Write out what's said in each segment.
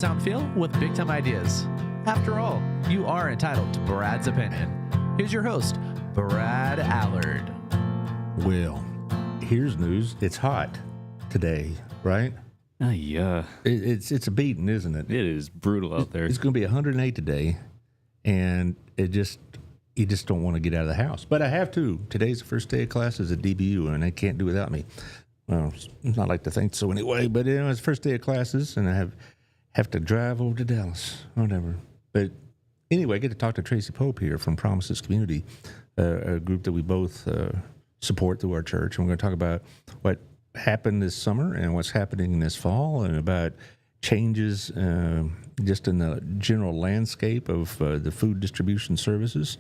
Town feel with big time ideas. After all, you are entitled to Brad's opinion. Here's your host, Brad Allard. Well, here's news. It's hot today, right? Yeah. It's a beating, isn't it? It is brutal out there. It's going to be 108 today, and you just don't want to get out of the house. But I have to. Today's the first day of classes at DBU, and they can't do without me. Well, it's not like to think so anyway, but it's the first day of classes, and I have to drive over to Dallas, whatever. But anyway, I get to talk to Tracy Pope here from Promises Community, a group that we both support through our church. And we're going to talk about what happened this summer and what's happening this fall, and about changes just in the general landscape of the food distribution services.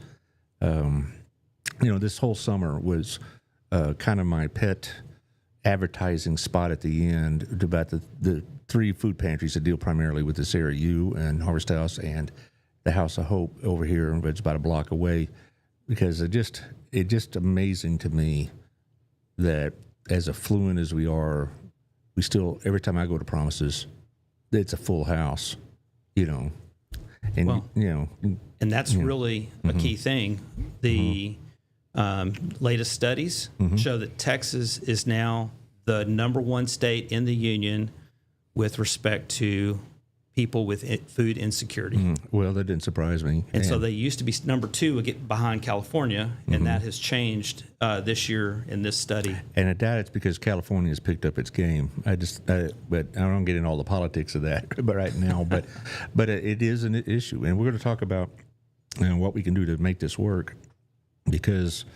This whole summer was kind of my pet advertising spot at the end about the three food pantries that deal primarily with this area, you and Harvest House and the House of Hope over here, but it's about a block away, because it's just amazing to me that as affluent as we are, we still, every time I go to Promises, it's a full house, and, and that's really a key thing. The latest studies show that Texas is now the number one state in the union with respect to people with food insecurity. Well, that didn't surprise me. And so they used to be number two behind California, and that has changed this year in this study. And I doubt it's because California has picked up its game. But I don't get into all the politics of that but right now. But it is an issue, and we're going to talk about what we can do to make this work, because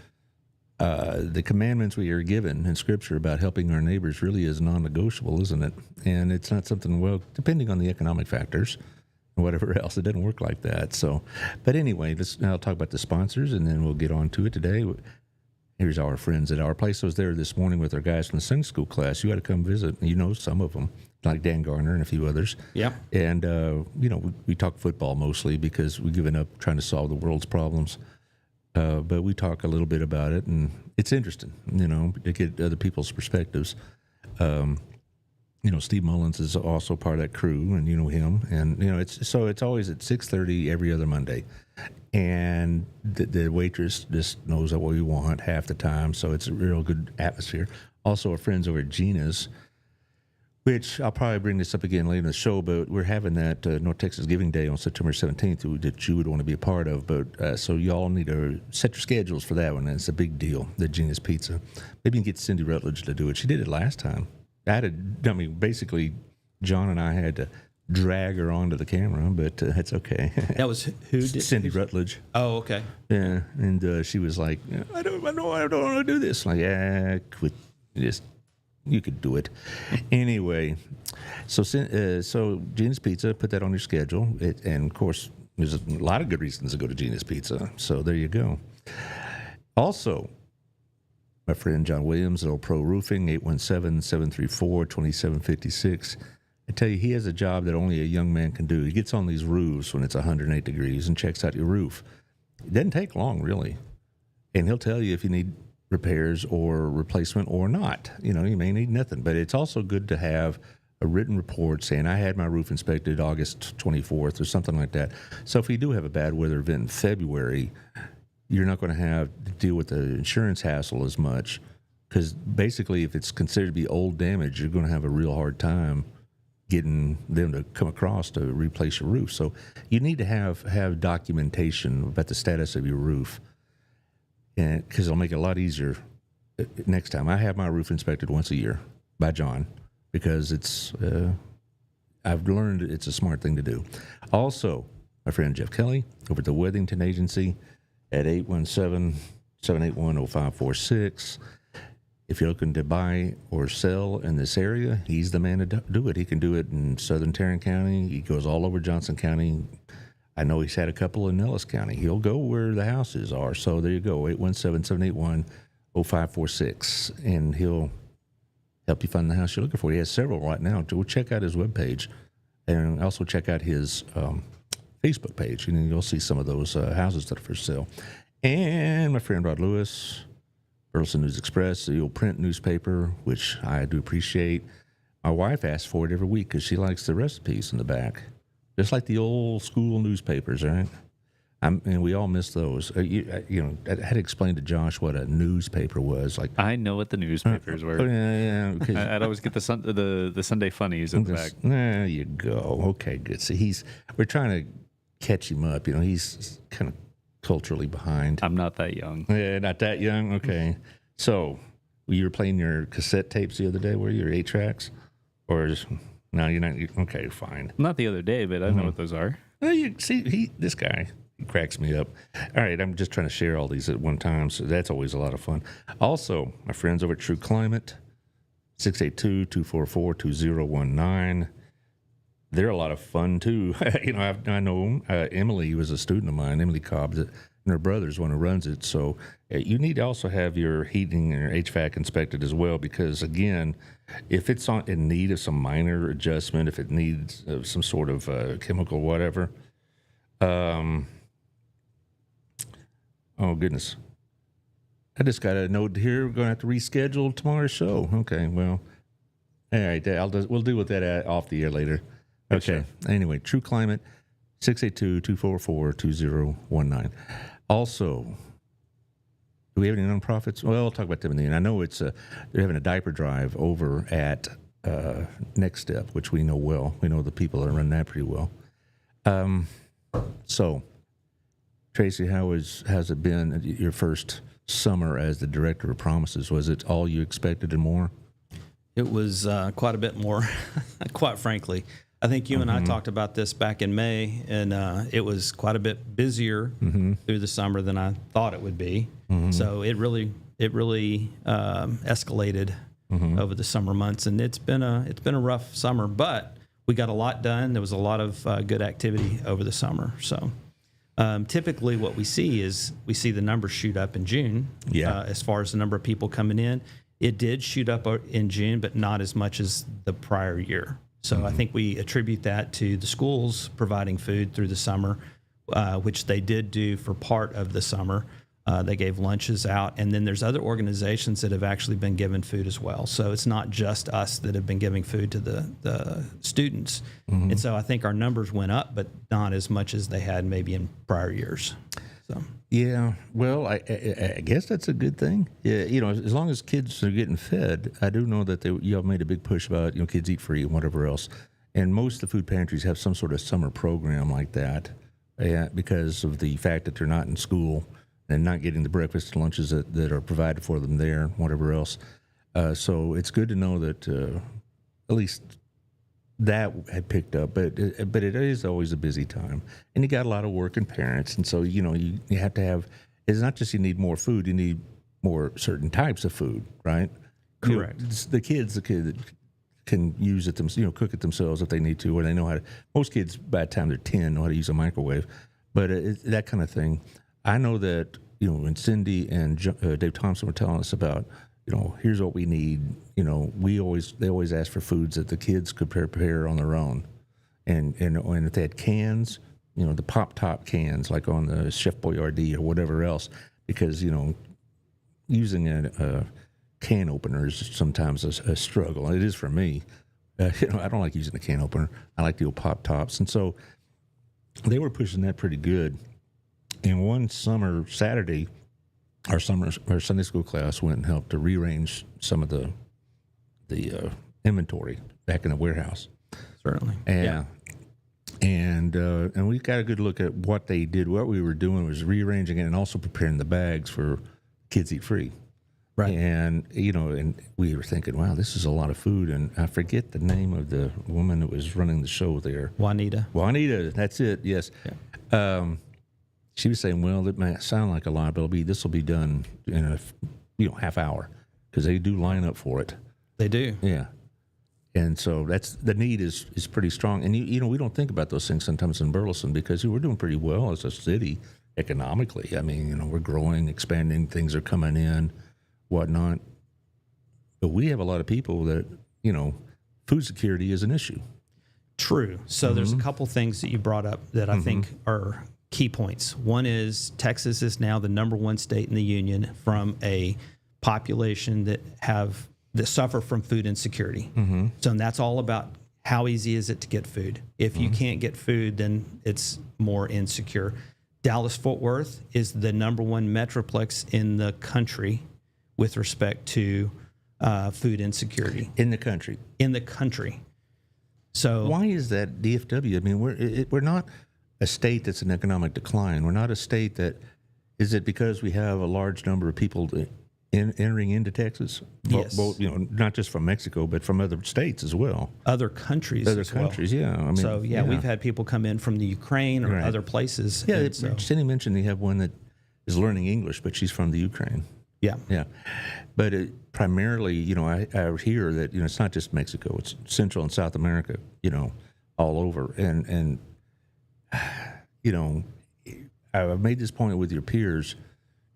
the commandments we are given in Scripture about helping our neighbors really is non-negotiable, isn't it? And it's not something, well, depending on the economic factors and whatever else, it doesn't work like that. So, but anyway, I'll talk about the sponsors, and then we'll get on to it today. Here's our friends at our place. I was there this morning with our guys from the Sunday school class. You got to come visit. You know some of them, like Dan Garner and a few others. Yeah. And, we talk football mostly because we've given up trying to solve the world's problems. But we talk a little bit about it, and it's interesting, to get other people's perspectives. Steve Mullins is also part of that crew, and you know him. And, it's always at 6:30 every other Monday. And the waitress just knows what we want half the time, so it's a real good atmosphere. Also, our friends over at Gina's, which I'll probably bring this up again later in the show, but we're having that North Texas Giving Day on September 17th that you would want to be a part of. But so y'all need to set your schedules for that one. It's a big deal, the Gina's Pizza. Maybe you can get Cindy Rutledge to do it. She did it last time. Basically, John and I had to drag her onto the camera, but it's okay. That was who did Cindy Rutledge. Oh, okay. Yeah, and she was like, I don't want to do this. Like, yeah, quit. You could do it. Anyway, so Gina's Pizza, put that on your schedule. And, of course, there's a lot of good reasons to go to Gina's Pizza. So there you go. Also, my friend John Williams at Old Pro Roofing, 817-734-2756. I tell you, he has a job that only a young man can do. He gets on these roofs when it's 108 degrees and checks out your roof. It doesn't take long, really. And he'll tell you if you need repairs or replacement or not. You may need nothing, but it's also good to have a written report saying I had my roof inspected August 24th or something like that. So if you do have a bad weather event in February, you're not going to have to deal with the insurance hassle as much, because basically if it's considered to be old damage, you're going to have a real hard time getting them to come across to replace your roof. So you need to have documentation about the status of your roof, and because it'll make it a lot easier next time. I have my roof inspected once a year by John, because I've learned it's a smart thing to do. Also, my friend Jeff Kelly over at the Wethington Agency at 817-781-0546. If you're looking to buy or sell in this area, he's the man to do it. He can do it in southern Tarrant County. He goes all over Johnson County. I know he's had a couple in Nellis County. He'll go where the houses are. So there you go, 817-781-0546. And he'll help you find the house you're looking for. He has several right now. Go check out his webpage, and also check out his Facebook page, and you'll see some of those houses that are for sale. And my friend Rod Lewis, Burleson News Express, the old print newspaper, which I do appreciate. My wife asks for it every week because she likes the recipes in the back. just like the old school newspapers, right? And we all miss those. I had to explain to Josh what a newspaper was. Like, I know what the newspapers were. Yeah. I'd always get the Sunday funnies in the back. There you go. Okay, good. See, we're trying to catch him up. He's kind of culturally behind. I'm not that young. Yeah, not that young. Okay. So, you were playing your cassette tapes the other day, were you? Your 8-tracks? Or no, you're not. Okay, fine. Not the other day, but I know what those are. Well, this guy, he cracks me up. All right, I'm just trying to share all these at one time, so that's always a lot of fun. Also, my friends over at True Climate, 682-244-2019. They're a lot of fun, too. I know Emily was a student of mine, Emily Cobb, and her brother's one who runs it. So you need to also have your heating and your HVAC inspected as well, because, again, if it's in need of some minor adjustment, if it needs some sort of chemical whatever, oh, goodness. I just got a note here. We're going to have to reschedule tomorrow's show. Okay, well, all right. We'll deal with that off the air later. Okay. Sure. Anyway, True Climate, 682-244-2019. Also, do we have any nonprofits? Well, I'll talk about them in the end. I know they're having a diaper drive over at Next Step, which we know well. We know the people that run that pretty well. So, Tracy, how's it been your first summer as the director of Promises? Was it all you expected and more? It was quite a bit more, quite frankly. I think you and I talked about this back in May, and it was quite a bit busier through the summer than I thought it would be. So it really escalated over the summer months, and it's been a rough summer, but we got a lot done. There was a lot of good activity over the summer. So typically, what we see is the numbers shoot up in June. Yeah. As far as the number of people coming in, it did shoot up in June, but not as much as the prior year. So I think we attribute that to the schools providing food through the summer, which they did do for part of the summer. They gave lunches out, and then there's other organizations that have actually been given food as well. So it's not just us that have been giving food to the students. And so I think our numbers went up, but not as much as they had maybe in prior years. So. Yeah, well, I guess that's a good thing. Yeah, as long as kids are getting fed, I do know that y'all made a big push about kids eat free and whatever else, and most of the food pantries have some sort of summer program like that, because of the fact that they're not in school and not getting the breakfast and lunches that are provided for them there, whatever else. So it's good to know that at least that had picked up, but it is always a busy time, and you got a lot of working parents, and so you have to have. It's not just you need more food; you need more certain types of food, right? Correct. The kids can use it cook it themselves if they need to, or they know how to. Most kids by the time they're 10 know how to use a microwave, but that kind of thing. I know that when Cindy and Dave Thompson were telling us about. Here's what we need. They always ask for foods that the kids could prepare on their own, and if they had cans, the pop top cans like on the Chef Boyardee or whatever else, because using a can opener is sometimes a struggle. It is for me. I don't like using a can opener. I like the old pop tops, and so they were pushing that pretty good. And one summer Saturday. Our Sunday school class went and helped to rearrange some of the inventory back in the warehouse. Certainly, and we got a good look at what they did. What we were doing was rearranging it and also preparing the bags for Kids Eat Free. Right. And and we were thinking, wow, this is a lot of food. And I forget the name of the woman that was running the show there. Juanita, that's it. Yes. Yeah. She was saying, well, it might sound like a lot, but this will be done in a half hour, because they do line up for it. They do. Yeah. And so the need is pretty strong. And we don't think about those things sometimes in Burleson, because we're doing pretty well as a city economically. I mean, we're growing, expanding, things are coming in, whatnot. But we have a lot of people that, food security is an issue. True. So there's a couple things that you brought up that I think are key points. One is Texas is now the #1 state in the union from a population that suffer from food insecurity. So that's all about how easy is it to get food? If you can't get food, then it's more insecure. Dallas-Fort Worth is the number one metroplex in the country with respect to food insecurity. In the country. In the country. So why is that DFW? I mean, we're not a state that's in economic decline. We're not a state that, is it because we have a large number of people entering into Texas? Yes. Both, not just from Mexico, but from other states as well. Other countries Other countries, well. yeah. I mean, so, we've had people come in from the Ukraine or other places. Yeah, Cindy mentioned they have one that is learning English, but she's from the Ukraine. Yeah. Yeah. But primarily, I hear that, it's not just Mexico, it's Central and South America, all over. And I've made this point with your peers.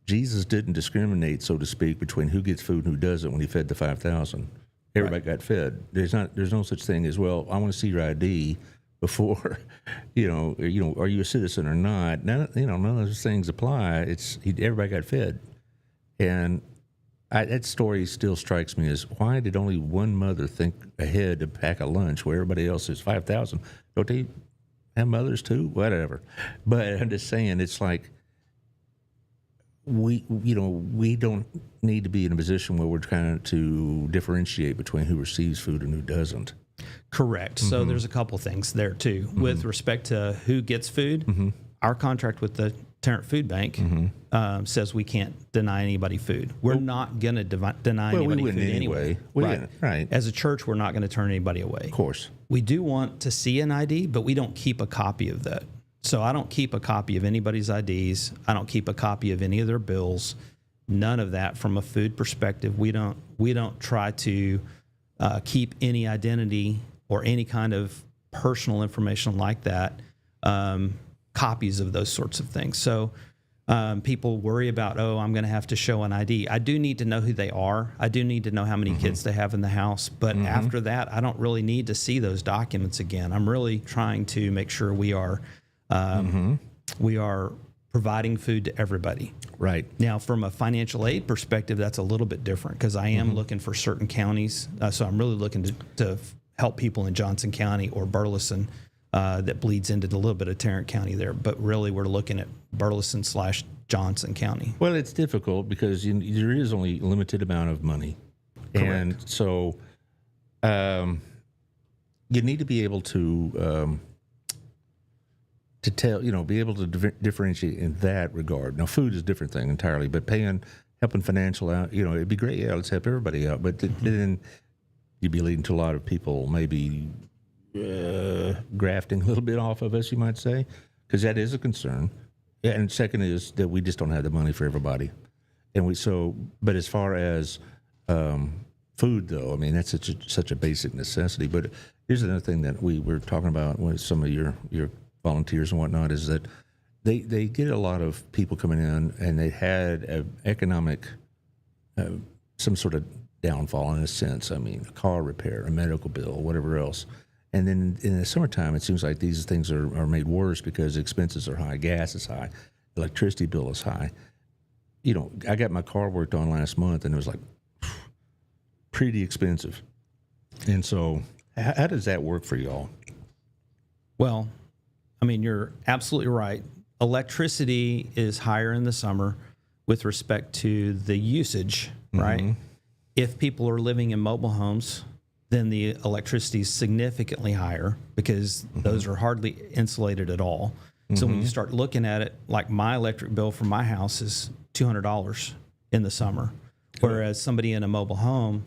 Jesus didn't discriminate, so to speak, between who gets food and who doesn't when he fed the 5,000. Everybody got fed. There's no such thing as, well, I want to see your ID before, are you a citizen or not? None of those things apply. Everybody got fed. And that story still strikes me as, why did only one mother think ahead to pack a lunch where everybody else is 5,000? Don't they have mothers too? Whatever. But I'm just saying, it's like we don't need to be in a position where we're trying to differentiate between who receives food and who doesn't. Correct. Mm-hmm. So there's a couple things there too. Mm-hmm. With respect to who gets food, our contract with the Tarrant Food Bank says we can't deny anybody food. We're not going to deny anybody food anyway. Right. As a church, we're not going to turn anybody away. Of course. We do want to see an ID, but we don't keep a copy of that. So I don't keep a copy of anybody's IDs. I don't keep a copy of any of their bills. None of that from a food perspective. We don't try to keep any identity or any kind of personal information like that. Copies of those sorts of things. So people worry about, I'm going to have to show an ID. I do need to know who they are. I do need to know how many kids they have in the house. But after that, I don't really need to see those documents again. I'm really trying to make sure we are providing food to everybody. Right. Now, from a financial aid perspective, that's a little bit different because I am looking for certain counties. So I'm really looking to help people in Johnson County or Burleson. That bleeds into a little bit of Tarrant County there, but really we're looking at Burleson/Johnson County. Well, it's difficult because there is only a limited amount of money. Correct. And so you need to be able to tell, be able to differentiate in that regard. Now, food is a different thing entirely, but helping financial out, it'd be great. Yeah, let's help everybody out. But then you'd be leading to a lot of people maybe grafting a little bit off of us, you might say, because that is a concern. And second is that we just don't have the money for everybody. But as far as food, though, I mean, that's such a basic necessity. But here's another thing that we were talking about with some of your volunteers and whatnot, is that they get a lot of people coming in and they had an economic, some sort of downfall in a sense. I mean, a car repair, a medical bill, whatever else. And then in the summertime, it seems like these things are made worse because expenses are high. Gas is high. Electricity bill is high. I got my car worked on last month, and it was like pretty expensive. And so how does that work for y'all? Well, I mean, you're absolutely right. Electricity is higher in the summer with respect to the usage, right? If people are living in mobile homes, then the electricity is significantly higher because those are hardly insulated at all. So when you start looking at it, like my electric bill for my house is $200 in the summer, whereas somebody in a mobile home,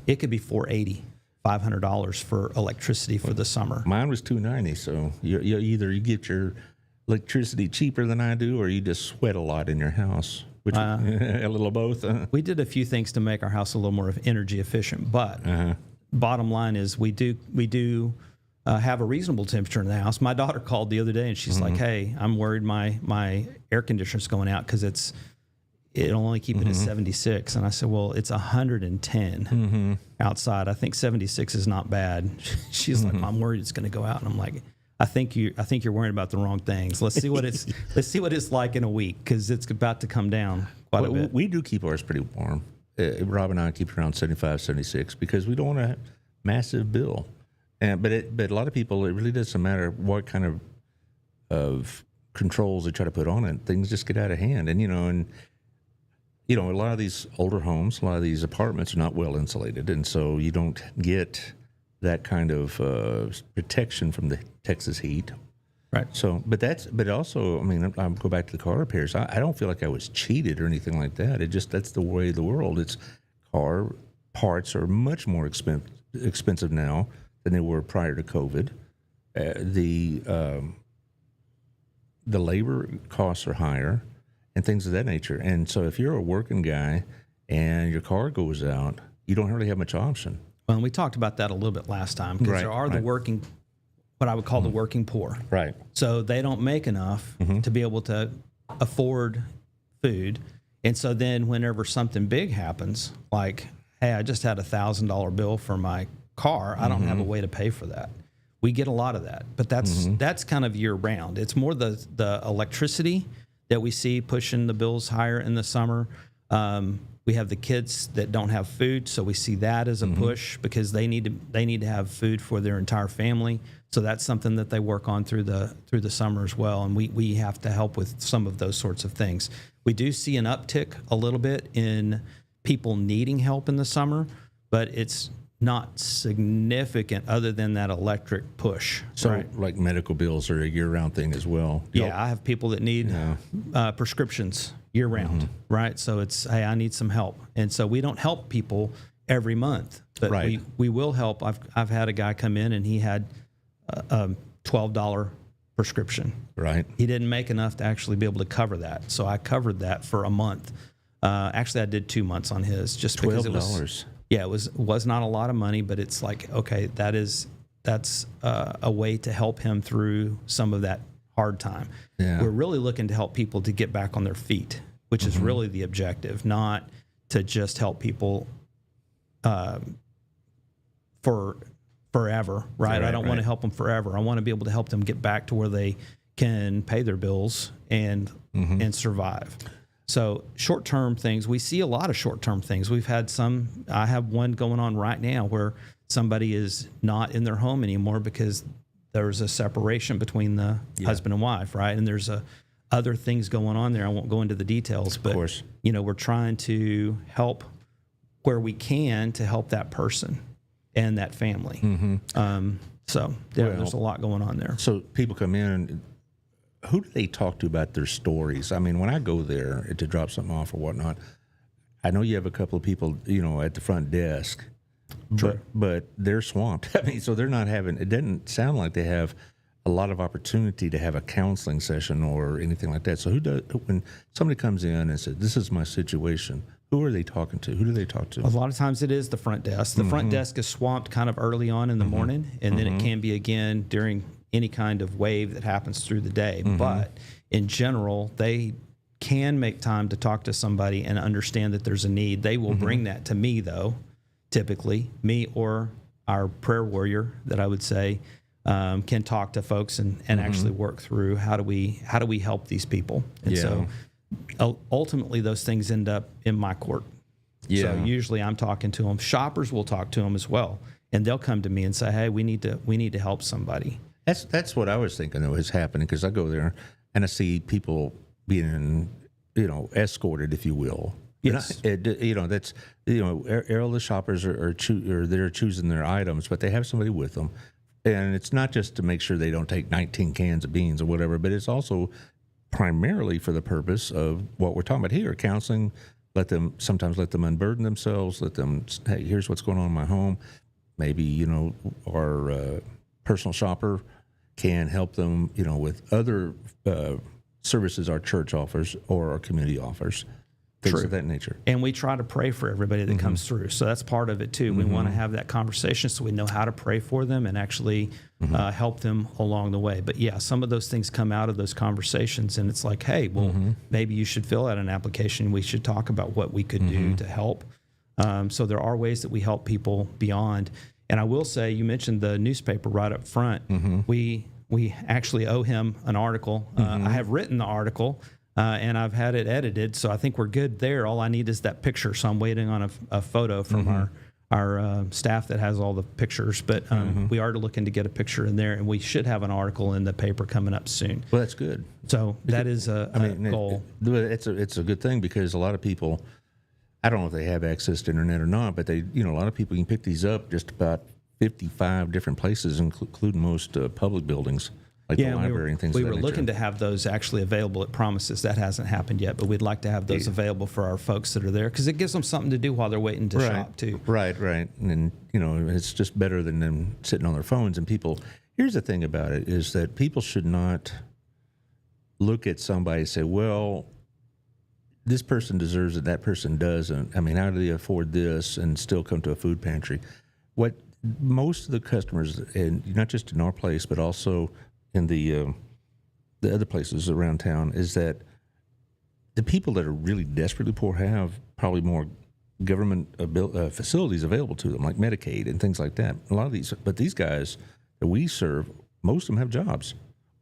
it could be $480, $500 for electricity for the summer. Mine was $290. So you either you get your electricity cheaper than I do, or you just sweat a lot in your house. Which a little of both. We did a few things to make our house a little more energy efficient, but bottom line is we do have a reasonable temperature in the house. My daughter called the other day and she's like, "Hey, I'm worried my air conditioner's going out because it'll only keep it at 76." And I said, "Well, it's 110 outside. I think 76 is not bad." She's like, "I'm worried it's going to go out." And I'm like, I think you're worrying about the wrong things. Let's see what it's like in a week, because it's about to come down quite a bit. We do keep ours pretty warm. Rob and I keep it around 75, 76 because we don't want a massive bill. but a lot of people, it really doesn't matter what kind of controls they try to put on it. Things just get out of hand, and a lot of these older homes, a lot of these apartments are not well insulated, and so you don't get that kind of protection from the Texas heat. Right. So, but also, I mean, I'll go back to the car repairs. I don't feel like I was cheated or anything like that. That's the way of the world. It's car parts are much more expensive now than they were prior to COVID. The labor costs are higher and things of that nature. And so if you're a working guy and your car goes out, you don't really have much option. Well, and we talked about that a little bit last time, because there are the working, what I would call the working poor. Right. So they don't make enough to be able to afford food. And so then whenever something big happens, like, hey, I just had $1,000 bill for my car, I don't have a way to pay for that. We get a lot of that, but that's kind of year round. It's more the electricity that we see pushing the bills higher in the summer. We have the kids that don't have food, so we see that as a push, because they need to have food for their entire family. So that's something that they work on through the summer as well, and we have to help with some of those sorts of things. We do see an uptick a little bit in people needing help in the summer, but it's not significant other than that electric push. So like medical bills are a year-round thing as well. Yeah, I have people that need prescriptions year-round, right? So it's, hey, I need some help. And so we don't help people every month, but we will help. I've had a guy come in and he had a $12 prescription. Right. He didn't make enough to actually be able to cover that. So I covered that for a month. Actually, I did 2 months on his, just because it was... Yeah, it was not a lot of money, but it's like, okay, that's a way to help him through some of that hard time. Yeah. We're really looking to help people to get back on their feet, which is really the objective, not to just help people for forever, right? I don't want to help them forever. I want to be able to help them get back to where they can pay their bills and survive. So short-term things, we see a lot of short-term things. We've had some, I have one going on right now where somebody is not in their home anymore because there's a separation between the husband and wife, right? And there's other things going on there. I won't go into the details, but we're trying to help where we can to help that person and that family. There's a lot going on there. So people come in and who do they talk to about their stories? I mean, when I go there to drop something off or whatnot, I know you have a couple of people, at the front desk, but they're swamped. I mean, so they're not having, it doesn't sound like they have a lot of opportunity to have a counseling session or anything like that. So when somebody comes in and says, this is my situation, who are they talking to? Who do they talk to? A lot of times it is the front desk. The front desk is swamped kind of early on in the morning, and then it can be again during any kind of wave that happens through the day. But in general, they can make time to talk to somebody and understand that there's a need. They will bring that to me, though, typically, me or our prayer warrior that I would say can talk to folks and actually work through how do we help these people. And so ultimately those things end up in my court. So usually I'm talking to them. Shoppers will talk to them as well, and they'll come to me and say, hey, we need to help somebody. That's what I was thinking that was happening, because I go there and I see people being, escorted, if you will. Yes. That's all the shoppers are they're choosing their items, but they have somebody with them, and it's not just to make sure they don't take 19 cans of beans or whatever, but it's also primarily for the purpose of what we're talking about here, counseling. Sometimes let them unburden themselves. Let them, hey, here's what's going on in my home. Maybe our personal shopper can help them, with other services our church offers or our community offers, things of that nature. And we try to pray for everybody that comes through. So that's part of it too. We want to have that conversation so we know how to pray for them and actually help them along the way. But some of those things come out of those conversations, and it's like, hey, well, maybe you should fill out an application. We should talk about what we could do to help. So there are ways that we help people beyond. And I will say, you mentioned the newspaper right up front. We actually owe him an article. I have written the article, and I've had it edited, so I think we're good there. All I need is that picture, so I'm waiting on a photo from staff that has all the pictures, but we are looking to get a picture in there, and we should have an article in the paper coming up soon. Well, that's good. So that is a goal. It's a good thing because a lot of people, I don't know if they have access to internet or not, but a lot of people can pick these up just about 55 different places, including most public buildings. Like the library and things we of that were nature. looking to have those actually available at Promises. That hasn't happened yet, but we'd like to have those available for our folks that are there because it gives them something to do while they're waiting to shop too. Right. And it's just better than them sitting on their phones. And people, here's the thing about it is that people should not look at somebody and say, well, this person deserves it, that person doesn't. I mean, how do they afford this and still come to a food pantry? What most of the customers, and not just in our place, but also in the other places around town, is that the people that are really desperately poor have probably more government facilities available to them, like Medicaid and things like that. A lot of these, but these guys that we serve, most of them have jobs,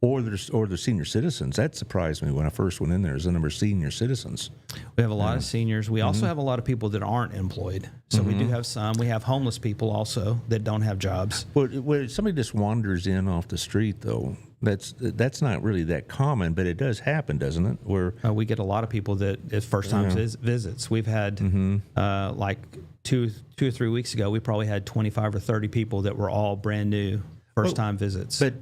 or they're senior citizens. That surprised me when I first went in there, is the number of senior citizens. We have a lot of seniors. We also have a lot of people that aren't employed. So we do have some. We have homeless people also that don't have jobs. Well, somebody just wanders in off the street, though, that's not really that common, but it does happen, doesn't it? Where we get a lot of people that it's first time visits. We've had like two or 3 weeks ago, we probably had 25 or 30 people that were all brand new. First-time visits. But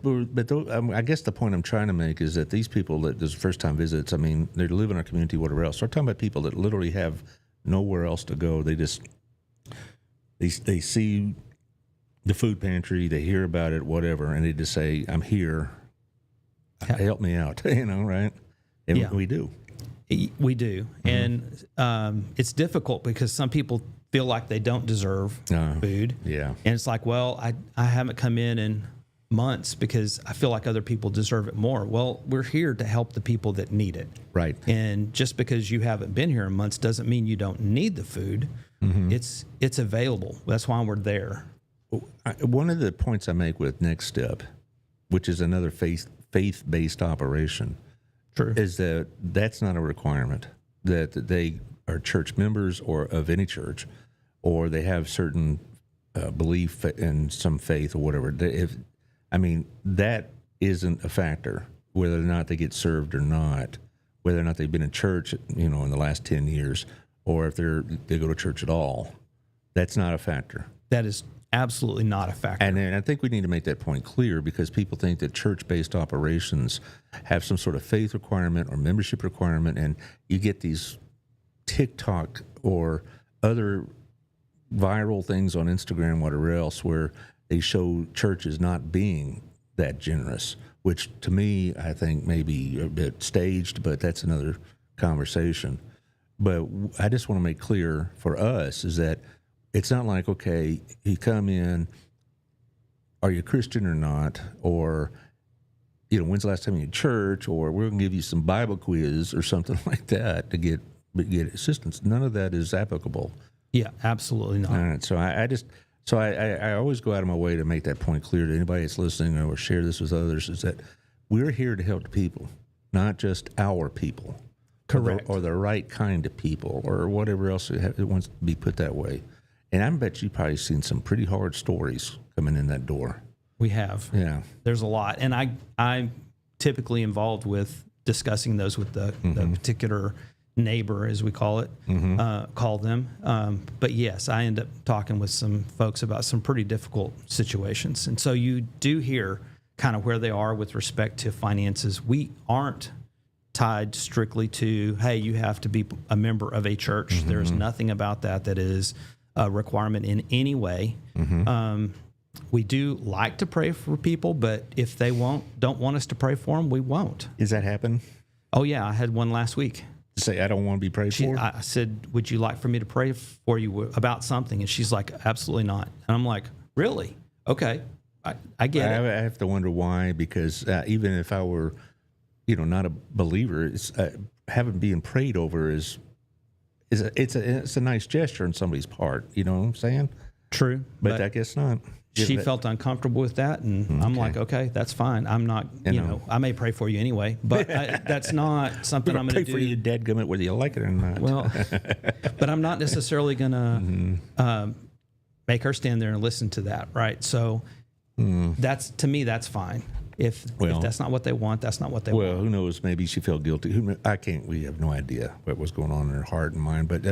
I guess the point I'm trying to make is that these people that those first-time visits, I mean, they live in our community, whatever else. So I'm talking about people that literally have nowhere else to go. They just they see the food pantry, they hear about it, whatever, and they just say, "I'm here. Help me out." Right? And we do. We do, and it's difficult because some people feel like they don't deserve food. Yeah. And it's like, well, I haven't come in months because I feel like other people deserve it more. Well, we're here to help the people that need it. Right. And just because you haven't been here in months doesn't mean you don't need the food. It's available. That's why we're there. One of the points I make with Next Step, which is another faith-based operation, True. is that that's not a requirement, that they are church members or of any church, or they have certain belief in some faith or whatever. That isn't a factor, whether or not they get served or not, whether or not they've been in church, in the last 10 years, or if they go to church at all. That's not a factor. That is absolutely not a factor. And I think we need to make that point clear because people think that church-based operations have some sort of faith requirement or membership requirement, and you get these TikTok or other viral things on Instagram, whatever else, where they show churches not being that generous, which to me, I think may be a bit staged, but that's another conversation. But I just want to make clear for us is that it's not like, okay, you come in, are you a Christian or not? Or, when's the last time you had church? Or we're going to give you some Bible quiz or something like that to get assistance. None of that is applicable. Yeah, absolutely not. All right, so I always go out of my way to make that point clear to anybody that's listening or share this with others, is that we're here to help the people, not just our people. Correct. Or the right kind of people or whatever else it wants to be put that way. And I bet you've probably seen some pretty hard stories coming in that door. We have. Yeah. There's a lot. And I'm typically involved with discussing those with the particular neighbor, as we call it, call them. But yes, I end up talking with some folks about some pretty difficult situations. And so you do hear kind of where they are with respect to finances. We aren't tied strictly to, hey, you have to be a member of a church. There's nothing about that is a requirement in any way. We do like to pray for people, but if they don't want us to pray for them, we won't. Does that happen? Oh, yeah. I had one last week. Say, I don't want to be prayed for? I said, would you like for me to pray for you about something? And she's like, absolutely not. And I'm like, really? Okay. I get it. I have to wonder why, because even if I were, not a believer, it's having being prayed over it's a nice gesture on somebody's part. You know what I'm saying? True. But I guess not. She felt uncomfortable with that, and I'm like, okay, that's fine. I'm not, I may pray for you anyway, but that's not something I'm going to do. Pray for you, dadgummit, whether you like it or not. Well, but I'm not necessarily going to make her stand there and listen to that, right? So that's, to me, that's fine. If that's not what they want, that's not what they want. Well, who knows? Maybe she felt guilty. We have no idea what was going on in her heart and mind. But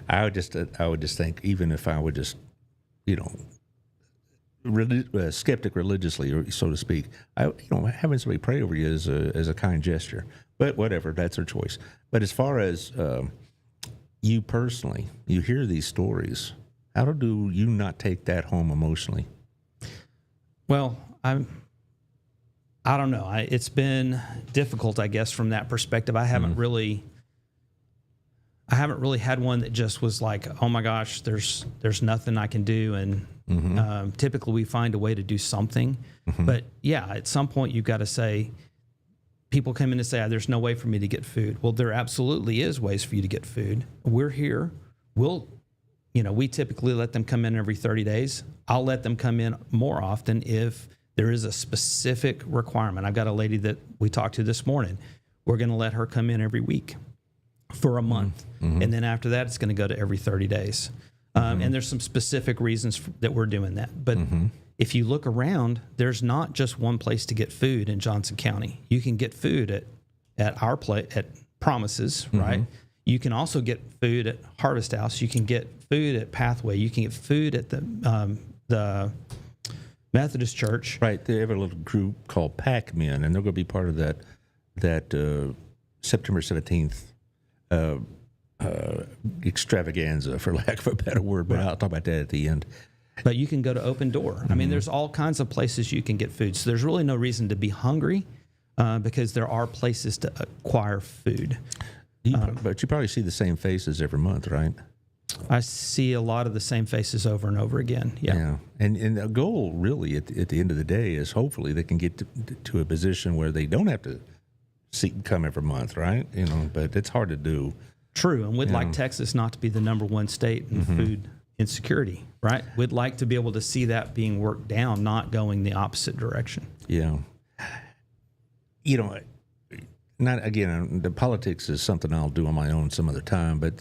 I would just think, even if I would just, skeptic religiously, or so to speak, having somebody pray over you is a kind gesture. But whatever, that's her choice. But as far as you personally, you hear these stories. How do you not take that home emotionally? Well, I don't know. It's been difficult, I guess, from that perspective. I haven't really had one that just was like, oh my gosh, there's nothing I can do. And typically we find a way to do something. But yeah, at some point you've got to say, people come in and say, there's no way for me to get food. Well, there absolutely is ways for you to get food. We're here. We typically let them come in every 30 days. I'll let them come in more often if there is a specific requirement. I've got a lady that we talked to this morning. We're going to let her come in every week for a month. And then after that, it's going to go to every 30 days. And there's some specific reasons that we're doing that. But if you look around, there's not just one place to get food in Johnson County. You can get food at our place, at Promises, right? You can also get food at Harvest House. You can get food at Pathway. You can get food at the Methodist Church. Right. They have a little group called Pack Men, and they're going to be part of that September 17th extravaganza, for lack of a better word, but I'll talk about that at the end. But you can go to Open Door. I mean, there's all kinds of places you can get food. So there's really no reason to be hungry because there are places to acquire food. But you probably see the same faces every month, right? I see a lot of the same faces over and over again. Yeah. And the goal really at the end of the day is hopefully they can get to a position where they don't have to come every month, right? But it's hard to do. True. And we'd like Texas not to be the number one state in food insecurity, right? We'd like to be able to see that being worked down, not going the opposite direction. Yeah. Not again. The politics is something I'll do on my own some other time. But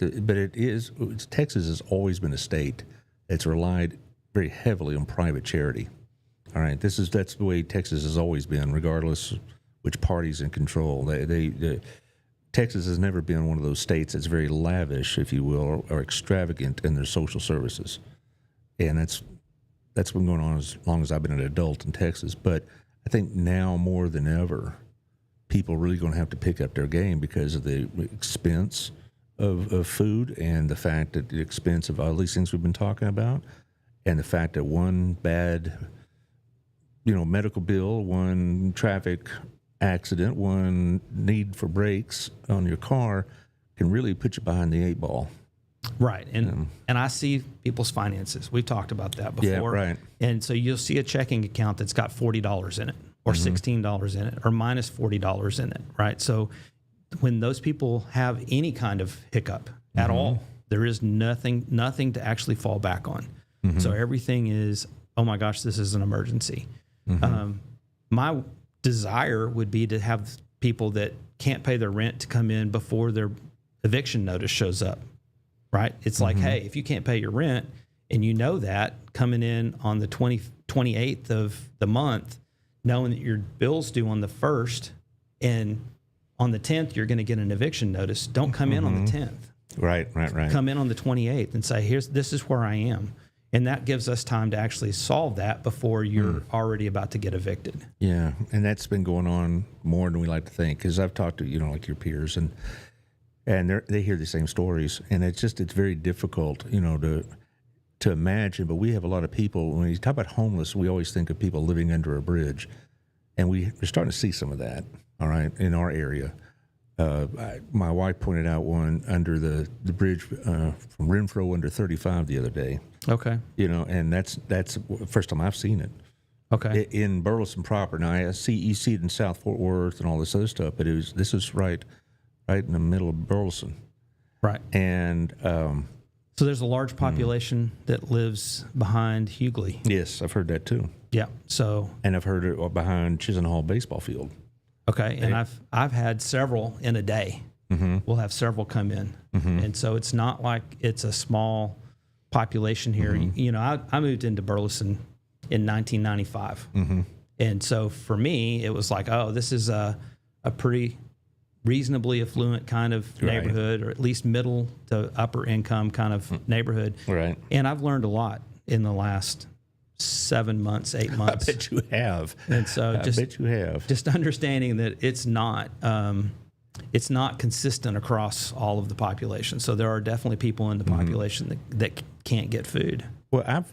Texas has always been a state that's relied very heavily on private charity. All right, that's the way Texas has always been, regardless which party's in control. Texas has never been one of those states that's very lavish, if you will, or extravagant in their social services, and that's been going on as long as I've been an adult in Texas. But I think now more than ever, people are really going to have to pick up their game because of the expense of food and the fact that the expense of all these things we've been talking about, and the fact that one bad, medical bill, one traffic accident, one need for brakes on your car can really put you behind the eight ball. Right. And I see people's finances. We've talked about that before. Yeah, right. And so you'll see a checking account that's got $40 in it, or $16 in it, or minus $40 in it, right? So when those people have any kind of hiccup at all, there is nothing to actually fall back on. So everything is, oh my gosh, this is an emergency. My desire would be to have people that can't pay their rent to come in before their eviction notice shows up, right? It's like, hey, if you can't pay your rent and you know that, coming in on the 28th of the month, knowing that your bill's due on the 1st, and on the 10th, you're going to get an eviction notice. Don't come in on the 10th. Right. Come in on the 28th and say, this is where I am. And that gives us time to actually solve that before you're already about to get evicted. Yeah, and that's been going on more than we like to think, because I've talked to, like your peers, and they hear the same stories, and it's very difficult, to imagine. But we have a lot of people, when you talk about homeless, we always think of people living under a bridge, and we're starting to see some of that, all right, in our area. My wife pointed out one under the bridge from Renfro under 35 the other day. Okay. And that's the first time I've seen it. Okay. In Burleson proper. Now you see it in South Fort Worth and all this other stuff, but this is right in the middle of Burleson. Right. And so there's a large population that lives behind Hughley. Yes, I've heard that too. Yeah. So. And I've heard it behind Chisenhall baseball field. Okay, and I've had several in a day. We'll have several come in, and so it's not like it's a small population here. You know, I moved into Burleson in 1995. And so for me, it was like, oh, this is a pretty reasonably affluent kind of neighborhood, or at least middle to upper income kind of neighborhood. Right. And I've learned a lot in the last 7 months, 8 months. I bet you have. And so just understanding that it's not consistent across all of the population. So there are definitely people in the population that can't get food. Well,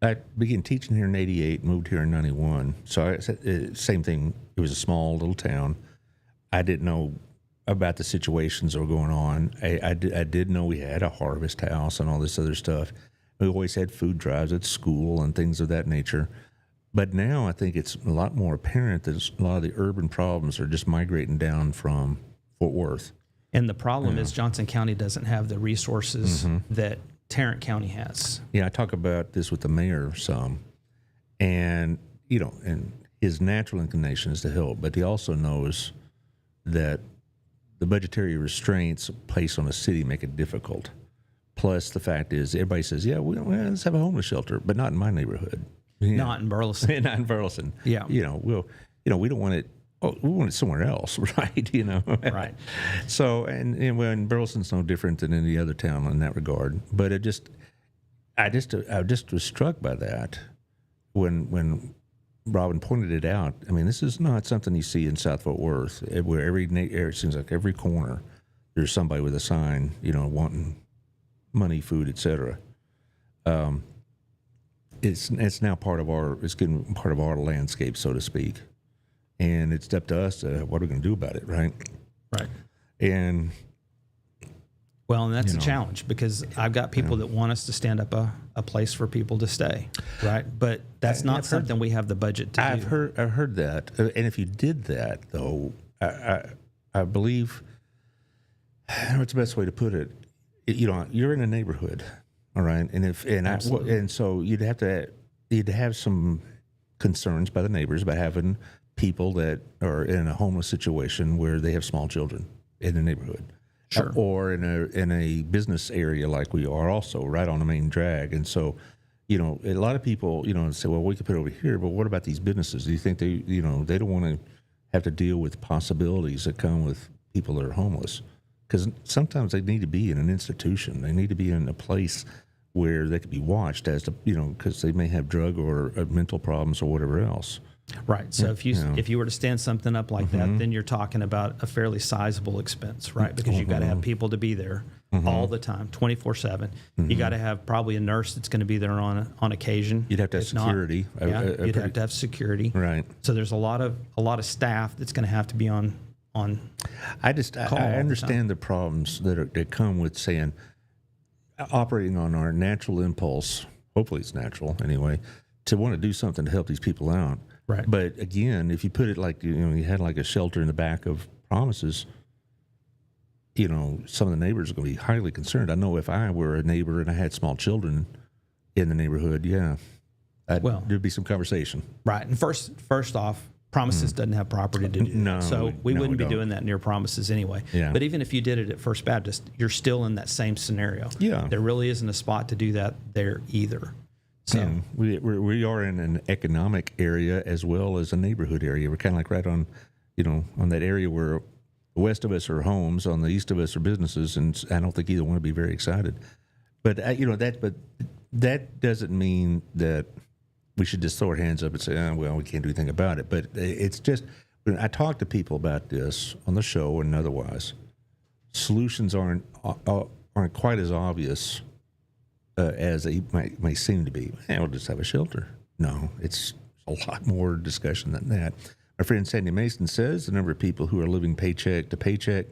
I began teaching here in '88, moved here in '91. So same thing. It was a small little town. I didn't know about the situations that were going on. I did know we had a harvest house and all this other stuff. We always had food drives at school and things of that nature. But now I think it's a lot more apparent that a lot of the urban problems are just migrating down from Fort Worth. And the problem is Johnson County doesn't have the resources that Tarrant County has. Yeah, I talk about this with the mayor some. And, you know, and his natural inclination is to help, but he also knows that the budgetary restraints placed on a city make it difficult. Plus, the fact is, everybody says, yeah, let's have a homeless shelter, but not in my neighborhood. Yeah. Not in Burleson. Not in Burleson. Yeah. We don't want it. Oh, we want it somewhere else, right? Right. So, and Burleson's no different than any other town in that regard. But I just was struck by that when Robin pointed it out. I mean, this is not something you see in South Fort Worth, where it seems like every corner there's somebody with a sign, wanting money, food, etc. It's now it's getting part of our landscape, so to speak. And it's up to us what are we going to do about it, right? Right. And that's a challenge, because I've got people that want us to stand up a place for people to stay, right? But that's not something we have the budget to do. I've heard that. And if you did that, though, I believe, I don't know what's the best way to put it. You're in a neighborhood, all right? And so you'd have some concerns by the neighbors about having people that are in a homeless situation where they have small children in the neighborhood. Sure. Or in a business area like we are also, right on the main drag. And so, a lot of people, say, well, we could put it over here, but what about these businesses? Do you think they don't want to have to deal with possibilities that come with people that are homeless? Because sometimes they need to be in an institution. They need to be in a place where they could be watched as to, because they may have drug or mental problems or whatever else. Right. So if you were to stand something up like that, then you're talking about a fairly sizable expense, right? Because you've got to have people to be there all the time, 24/7. You got to have probably a nurse that's going to be there on occasion. You'd have to have security. You'd have to have security. Right. So there's a lot of staff that's going to have to be on. I understand the problems that come with saying operating on our natural impulse. Hopefully, it's natural anyway, to want to do something to help these people out. Right. But again, if you put it like, you had like a shelter in the back of Promises, some of the neighbors are going to be highly concerned. I know if I were a neighbor and I had small children in the neighborhood, there'd be some conversation. Right. And first off, Promises doesn't have property to do that. No, so we wouldn't be doing that near Promises anyway. Yeah. But even if you did it at First Baptist, you're still in that same scenario. Yeah. There really isn't a spot to do that there either. So and we are in an economic area as well as a neighborhood area. We're kind of like right on, on that area where the west of us are homes, on the east of us are businesses, and I don't think either one would be very excited. But that doesn't mean that we should just throw our hands up and say, we can't do anything about it. But it's just, when I talk to people about this on the show and otherwise, solutions aren't quite as obvious as they may seem to be. We'll just have a shelter. No, it's a lot more discussion than that. My friend Sandy Mason says the number of people who are living paycheck to paycheck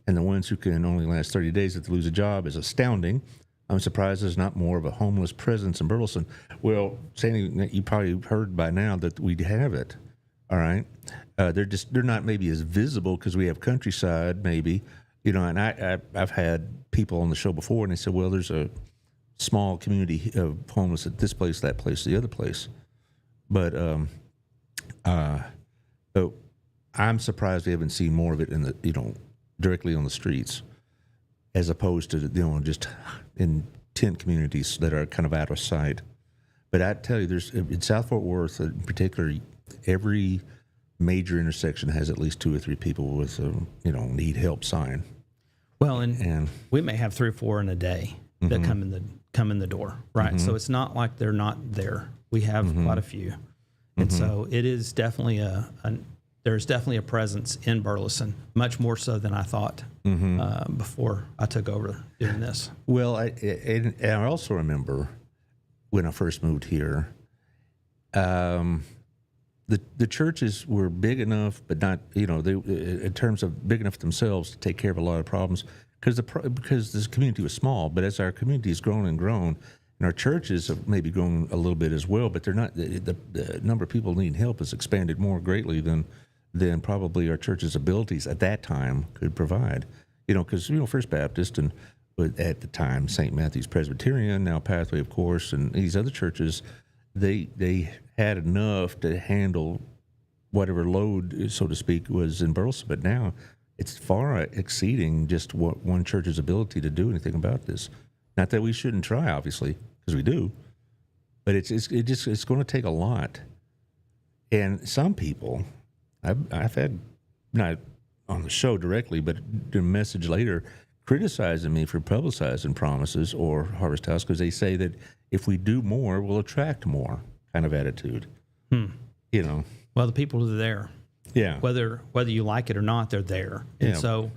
and the ones who can only last 30 days if they lose a job is astounding. I'm surprised there's not more of a homeless presence in Burleson. Well, Sandy, you probably heard by now that we have it. All right, they're not maybe as visible because we have countryside, maybe. And I've had people on the show before, and they said, well, there's a small community of homeless at this place, that place, the other place. But I'm surprised we haven't seen more of it in the directly on the streets, as opposed to just in tent communities that are kind of out of sight. But I tell you, there's in South Fort Worth in particular, every major intersection has at least 2 or 3 people with a need help sign. Well, and we may have 3 or 4 in a day that come in the door, right? So it's not like they're not there. We have quite a few, and so it is definitely there's definitely a presence in Burleson, much more so than I thought before I took over doing this. Well, I also remember when I first moved here, the churches were big enough, but not they in terms of big enough themselves to take care of a lot of problems because this community was small. But as our community has grown and grown, and our churches have maybe grown a little bit as well, but they're not the number of people needing help has expanded more greatly than probably our church's abilities at that time could provide. Because First Baptist and at the time St. Matthew's Presbyterian, now Pathway, of course, and these other churches, they had enough to handle whatever load, so to speak, was in Burleson. But now it's far exceeding just what one church's ability to do anything about this. Not that we shouldn't try, obviously, because we do, but it's going to take a lot. And some people, I've had, not on the show directly, but a message later, criticizing me for publicizing Promises or Harvest House because they say that if we do more, we'll attract more kind of attitude. Well, the people are there. Yeah. Whether you like it or not, they're there. And so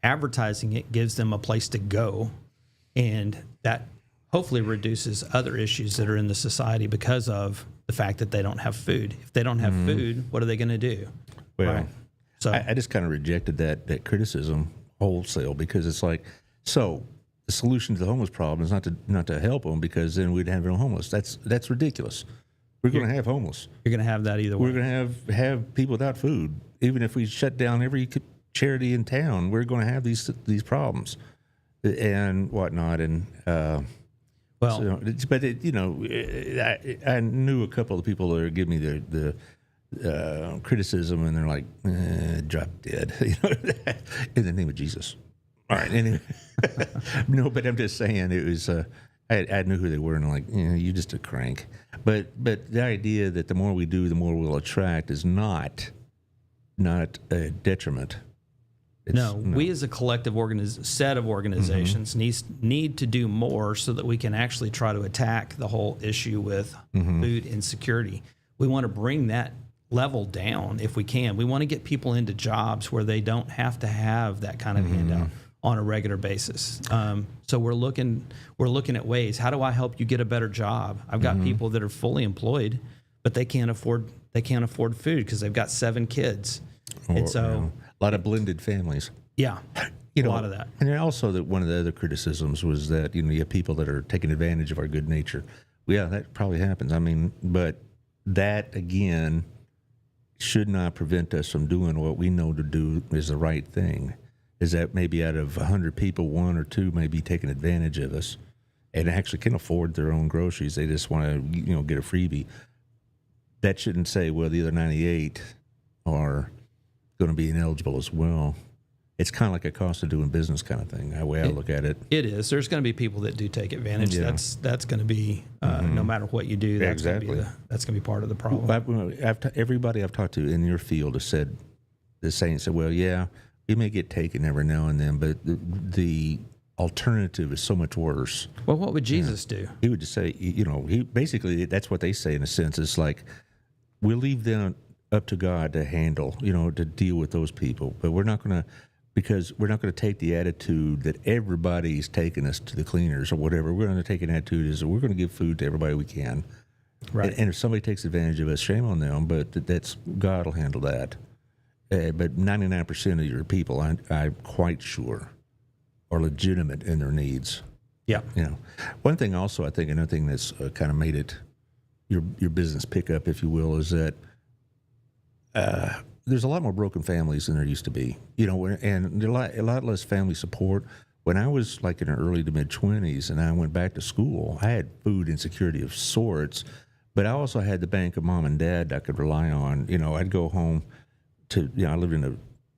advertising it gives them a place to go, and that hopefully reduces other issues that are in the society because of the fact that they don't have food. If they don't have food, what are they going to do? Well, right? So I just kind of rejected that criticism wholesale because it's like, so the solution to the homeless problem is not to help them because then we'd have no homeless. That's ridiculous. We're going to have homeless. You're going to have that either way. We're going to have people without food. Even if we shut down every charity in town, we're going to have these problems and whatnot. And I knew a couple of people that give me the criticism, and they're like, drop dead, in the name of Jesus. All right, anyway. No, but I'm just saying it was. I knew who they were, and I'm like, you're just a crank. But the idea that the more we do, the more we'll attract is not a detriment. No, we as a collective set of organizations need to do more so that we can actually try to attack the whole issue with food insecurity. We want to bring that level down if we can. We want to get people into jobs where they don't have to have that kind of handout on a regular basis. So we're looking at ways. How do I help you get a better job? I've got people that are fully employed, but they can't afford food because they've got 7 kids, and so a lot of blended families. Yeah, a lot of that. And then also that one of the other criticisms was that you have people that are taking advantage of our good nature. Yeah, that probably happens. I mean, but that again should not prevent us from doing what we know to do is the right thing. Is that maybe out of 100 people, 1 or 2 may be taking advantage of us and actually can afford their own groceries. They just want to, get a freebie. That shouldn't say, well, the other 98 are going to be ineligible as well. It's kind of like a cost of doing business kind of thing, the way I look at it. It is. There's going to be people that do take advantage. Yeah. That's going to be, no matter what you do, that's going to be part of the problem. Everybody I've talked to in your field has said the same. Said, well, yeah, we may get taken every now and then, but the alternative is so much worse. Well, what would Jesus do? He would just say, he basically, that's what they say in a sense. It's like, we'll leave them up to God to handle, to deal with those people. But we're not going to take the attitude that everybody's taking us to the cleaners or whatever. We're going to take an attitude is that we're going to give food to everybody we can. Right. And if somebody takes advantage of us, shame on them, but that's God will handle that. But 99% of your people, I'm quite sure, are legitimate in their needs. Yeah. One thing also, I think, another thing that's kind of made it your business pick up, if you will, is that there's a lot more broken families than there used to be. And there's a lot less family support. When I was like in the early to mid 20s, and I went back to school, I had food insecurity of sorts, but I also had the bank of mom and dad I could rely on. I'd go home to, I lived in a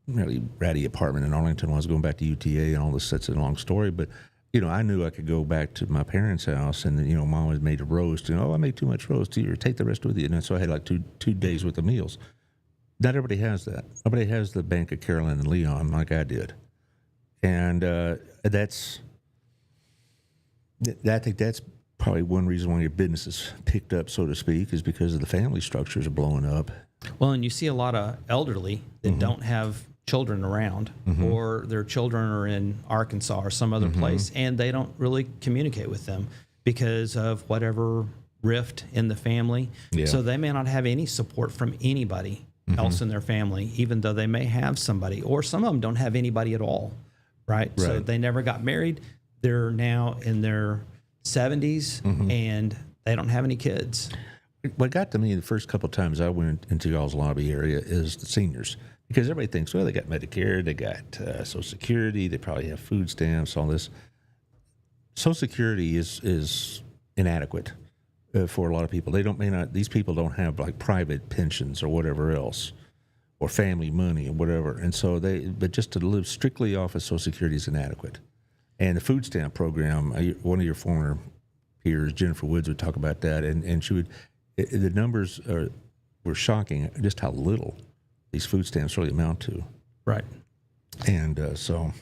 really ratty apartment in Arlington when I was going back to UTA and all this. That's a long story, but I knew I could go back to my parents' house and, Mom had made a roast. I made too much roast here. Take the rest with you. And so I had like two days worth of meals. Not everybody has that. Nobody has the Bank of Carolyn and Leon like I did. And I think that's probably one reason why your business is picked up, so to speak, is because of the family structures are blowing up. Well, and you see a lot of elderly that don't have children around, or their children are in Arkansas or some other place, and they don't really communicate with them because of whatever rift in the family. Yeah. So they may not have any support from anybody else in their family, even though they may have somebody, or some of them don't have anybody at all, right? So they never got married. They're now in their 70s and they don't have any kids. What got to me the first couple of times I went into y'all's lobby area is the seniors. Because everybody thinks, well, they got Medicare, they got Social Security, they probably have food stamps, all this. Social Security is inadequate for a lot of people. These people don't have like private pensions or whatever else, or family money or whatever. And so but just to live strictly off of Social Security is inadequate. And the food stamp program, one of your former peers, Jennifer Woods, would talk about that, and she would. The numbers were shocking, just how little these food stamps really amount to. Right. And so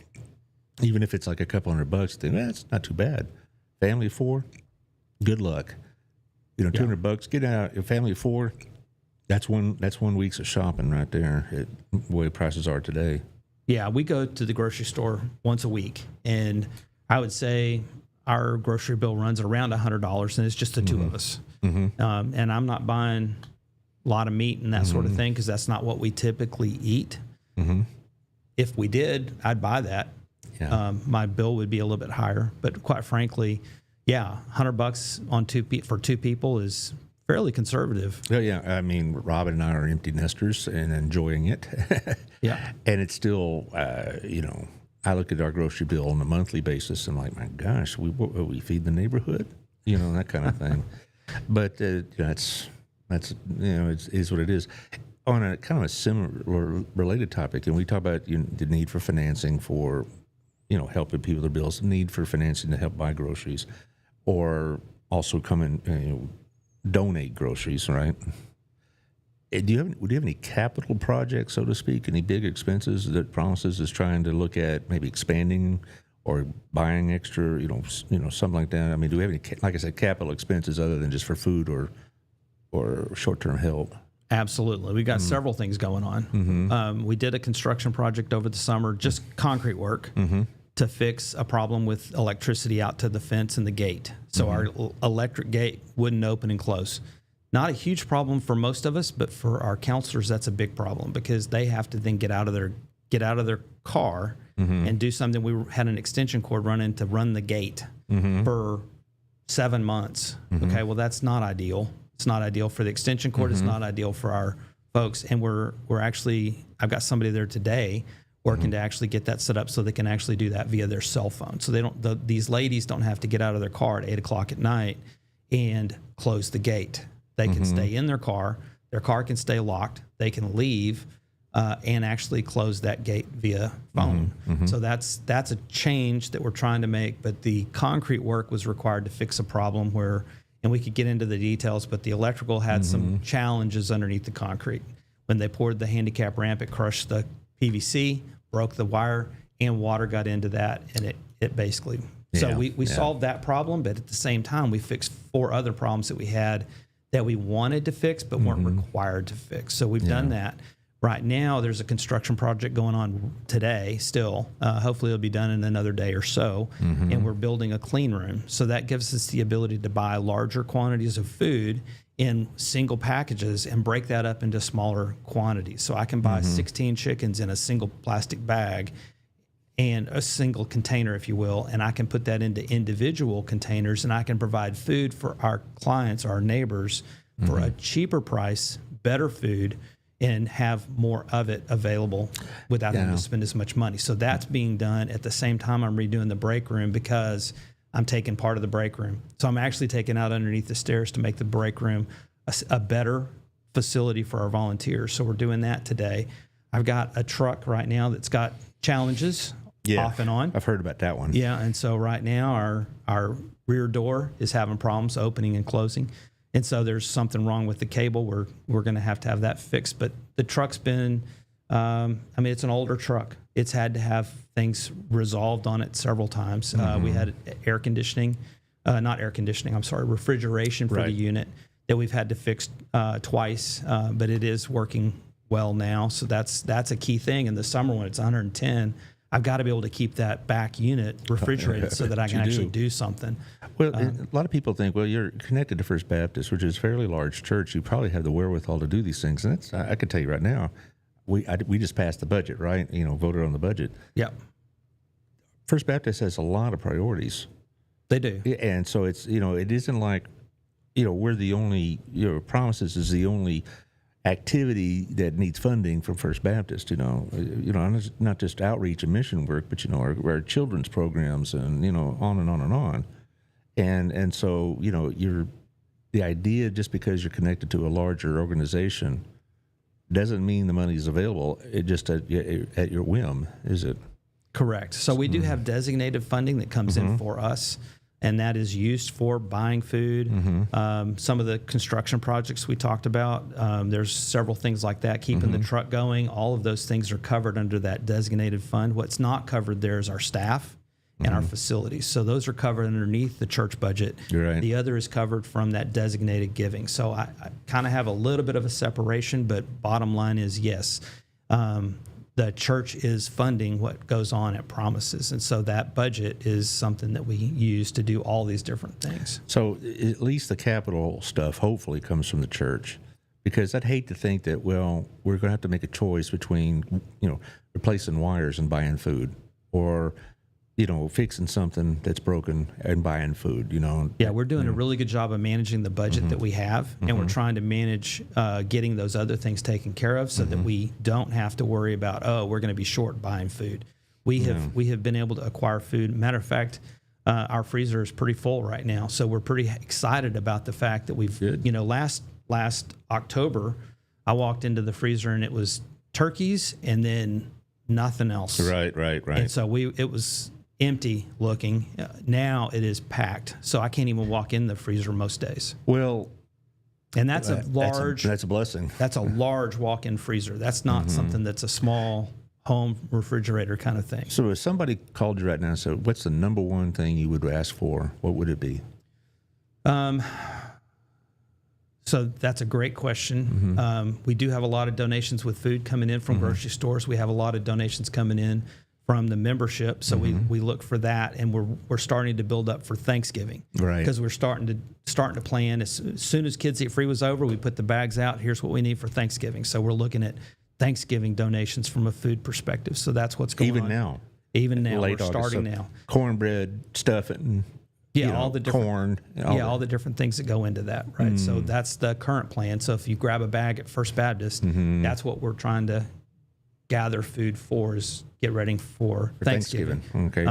even if it's like a couple $100, then that's not too bad. Family of 4, good luck. $200, get out. A family of 4, that's one week's of shopping right there at the way prices are today. Yeah, we go to the grocery store once a week, and I would say our grocery bill runs around $100, and it's just the two of us. And I'm not buying a lot of meat and that sort of thing because that's not what we typically eat. If we did, I'd buy that. Yeah. My bill would be a little bit higher, but quite frankly, yeah, $100 on for two people is fairly conservative. Oh, yeah. I mean, Robin and I are empty nesters and enjoying it. Yeah. And it's still, I look at our grocery bill on a monthly basis and I'm like, my gosh, we feed the neighborhood, that kind of thing. But that's it is what it is. On a kind of a similar or related topic, and we talk about the need for financing for, helping people with their bills, the need for financing to help buy groceries, or also come and donate groceries, right? Would you have any capital projects, so to speak, any big expenses that Promises is trying to look at, maybe expanding or buying extra, something like that? I mean, do we have any, like I said, capital expenses other than just for food or short-term help? Absolutely. We got several things going on. We did a construction project over the summer, just concrete work, to fix a problem with electricity out to the fence and the gate. So our electric gate wouldn't open and close. Not a huge problem for most of us, but for our counselors, that's a big problem because they have to then get out of their car and do something. We had an extension cord run in to run the gate for 7 months. Okay, well, that's not ideal. It's not ideal for the extension cord. It's not ideal for our folks. And we're actually, I've got somebody there today working to actually get that set up so they can actually do that via their cell phone. So these ladies don't have to get out of their car at 8 o'clock at night and close the gate. They can stay in their car can stay locked, they can leave and actually close that gate via phone. So that's a change that we're trying to make, but the concrete work was required to fix a problem where, and we could get into the details, but the electrical had some challenges underneath the concrete. When they poured the handicap ramp, it crushed the PVC, broke the wire, and water got into that, and it basically... So we solved that problem, but at the same time, we fixed 4 other problems that we had that we wanted to fix but weren't required to fix. So we've done that. Right now, there's a construction project going on today still. Hopefully, it'll be done in another day or so. And we're building a clean room. So that gives us the ability to buy larger quantities of food in single packages and break that up into smaller quantities. So I can buy 16 chickens in a single plastic bag and a single container, if you will, and I can put that into individual containers, and I can provide food for our clients, our neighbors, for a cheaper price, better food, and have more of it available without having to spend as much money. So that's being done. At the same time, I'm redoing the break room because I'm taking part of the break room. So I'm actually taking out underneath the stairs to make the break room a better facility for our volunteers. So we're doing that today. I've got a truck right now that's got challenges off and on. I've heard about that one. Yeah, and so right now our rear door is having problems opening and closing, and so there's something wrong with the cable. We're going to have that fixed. But the truck's been, it's an older truck. It's had to have things resolved on it several times. We had refrigeration for the unit that we've had to fix twice, but it is working well now. So that's a key thing. In the summer when it's 110, I've got to be able to keep that back unit refrigerated so that I can actually do something. Well, a lot of people think, well, you're connected to First Baptist, which is a fairly large church. You probably have the wherewithal to do these things. And I can tell you right now, we just passed the budget, right? Voted on the budget. Yeah. First Baptist has a lot of priorities. They do. And so it's, it isn't like, we're the only, Promises is the only activity that needs funding from First Baptist, not just outreach and mission work, but, our children's programs and, on and on and on. And so, the idea, just because you're connected to a larger organization doesn't mean the money is available. It just at your whim, is it? Correct. So we do have designated funding that comes in for us, and that is used for buying food. Some of the construction projects we talked about, there's several things like that, keeping the truck going. All of those things are covered under that designated fund. What's not covered there is our staff and our facilities. So those are covered underneath the church budget. You're right. The other is covered from that designated giving. So I kind of have a little bit of a separation, but bottom line is yes. The church is funding what goes on at Promises. And so that budget is something that we use to do all these different things. So at least the capital stuff hopefully comes from the church, because I'd hate to think that, well, we're going to have to make a choice between, replacing wires and buying food, or, fixing something that's broken and buying food, Yeah, we're doing a really good job of managing the budget that we have, and we're trying to manage getting those other things taken care of so that we don't have to worry about, we're going to be short buying food. We have been able to acquire food. Matter of fact, our freezer is pretty full right now, so we're pretty excited about the fact that we've, last October, I walked into the freezer and it was turkeys and then nothing else. Right. And so it was empty looking. Now it is packed, so I can't even walk in the freezer most days. Well, and that's a large. That's a blessing. That's a large walk-in freezer. That's not something that's a small home refrigerator kind of thing. So if somebody called you right now and said, "What's the number one thing you would ask for?" What would it be? So that's a great question. We do have a lot of donations with food coming in from grocery stores. We have a lot of donations coming in from the membership, so we look for that, and we're starting to build up for Thanksgiving, right? Because we're starting to plan. As soon as Kids Eat Free was over, we put the bags out. Here's what we need for Thanksgiving. So we're looking at Thanksgiving donations from a food perspective. So that's what's going on. Even now, late we're starting August, now. Cornbread, stuffing. All the different corn. All the different things that go into that, right? So that's the current plan. So if you grab a bag at First Baptist, that's what we're trying to gather food for, is get ready for Thanksgiving. Okay.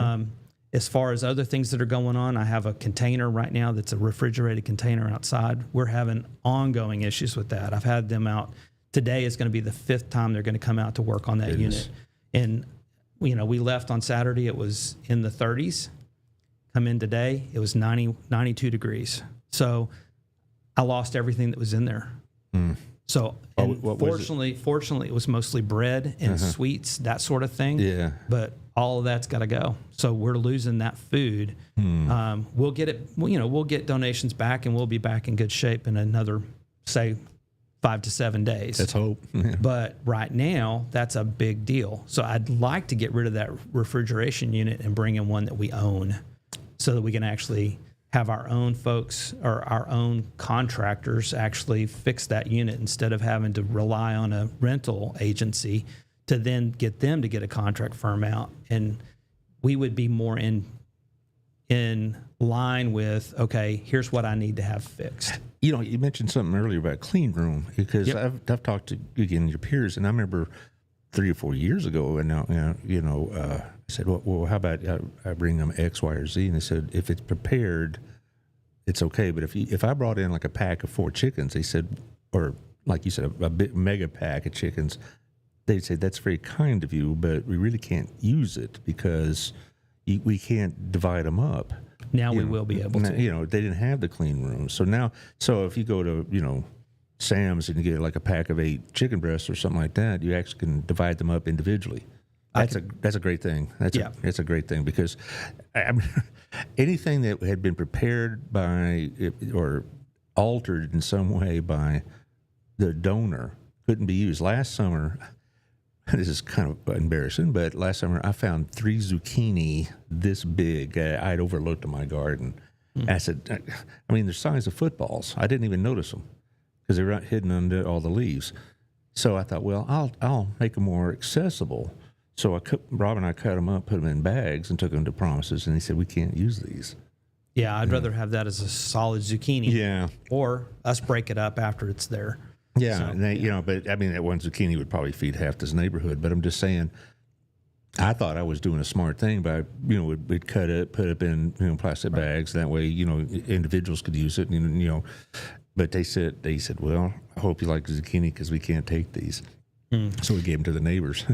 As far as other things that are going on, I have a container right now that's a refrigerated container outside. We're having ongoing issues with that. I've had them out. Today is going to be the 5th time they're going to come out to work on that unit. And, we left on Saturday. It was in the 30s. Come in today, it was 92 degrees. So I lost everything that was in there. So fortunately, it was mostly bread and sweets, that sort of thing. Yeah. But all of that's got to go. So we're losing that food. We'll get it. We'll get donations back, and we'll be back in good shape in another, say, 5 to 7 days. Let's hope. But right now, that's a big deal. So I'd like to get rid of that refrigeration unit and bring in one that we own, so that we can actually have our own folks or our own contractors actually fix that unit, instead of having to rely on a rental agency to then get them to get a contract firm out. And we would be more in line with, okay, here's what I need to have fixed. You mentioned something earlier about clean room, because I've talked to, again, your peers, and I remember 3 or 4 years ago, and now, I said, well, how about I bring them X, Y, or Z? And they said, if it's prepared, it's okay. But if I brought in like a pack of 4 chickens, they said, or like you said, a big mega pack of chickens, they'd say, that's very kind of you, but we really can't use it because we can't divide them up. Now we will be able to. They didn't have the clean rooms. So if you go to, Sam's and you get like a pack of 8 chicken breasts or something like that, you actually can divide them up individually. That's a great thing. That's a great thing because anything that had been prepared by or altered in some way by the donor couldn't be used. Last summer, this is kind of embarrassing, but last summer I found 3 zucchini this big. I'd overlooked in my garden. I said, they're size of footballs. I didn't even notice them because they were hidden under all the leaves. So I thought, well, I'll make them more accessible. So Rob and I cut them up, put them in bags, and took them to Promises, and he said, we can't use these. Yeah, I'd rather have that as a solid zucchini. Yeah. Or us break it up after it's there. Yeah, So, and that one zucchini would probably feed half this neighborhood. But I'm just saying, I thought I was doing a smart thing by, we'd cut it, put it in, plastic bags. That way, individuals could use it. But they said, well, I hope you like zucchini because we can't take these. So we gave them to the neighbors.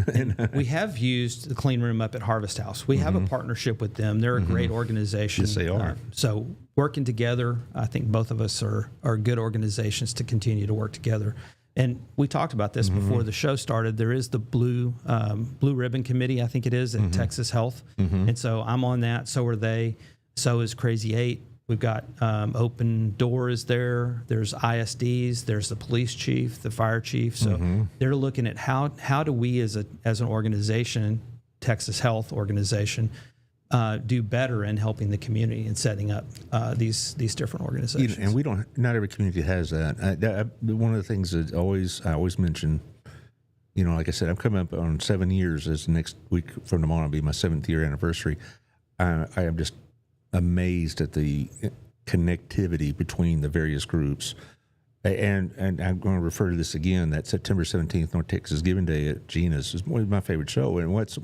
We have used the clean room up at Harvest House. We have a partnership with them. They're a great organization. Yes, they are. So working together, I think both of us are good organizations to continue to work together. And we talked about this before the show started. There is the Blue Ribbon Committee, I think it is, at Texas Health. And so I'm on that. So are they. So is Crazy 8. We've got Open Doors there. There's ISDs. There's the police chief, the fire chief. So they're looking at how do we as an organization, Texas Health organization, do better in helping the community and setting up these different organizations. And not every community has that. One of the things that I always mention, like I said, I'm coming up on 7 years. As next week from tomorrow will be my 7th year anniversary. I am just amazed at the connectivity between the various groups. And I'm going to refer to this again, that September 17th, North Texas Giving Day at Gina's is my favorite show. And what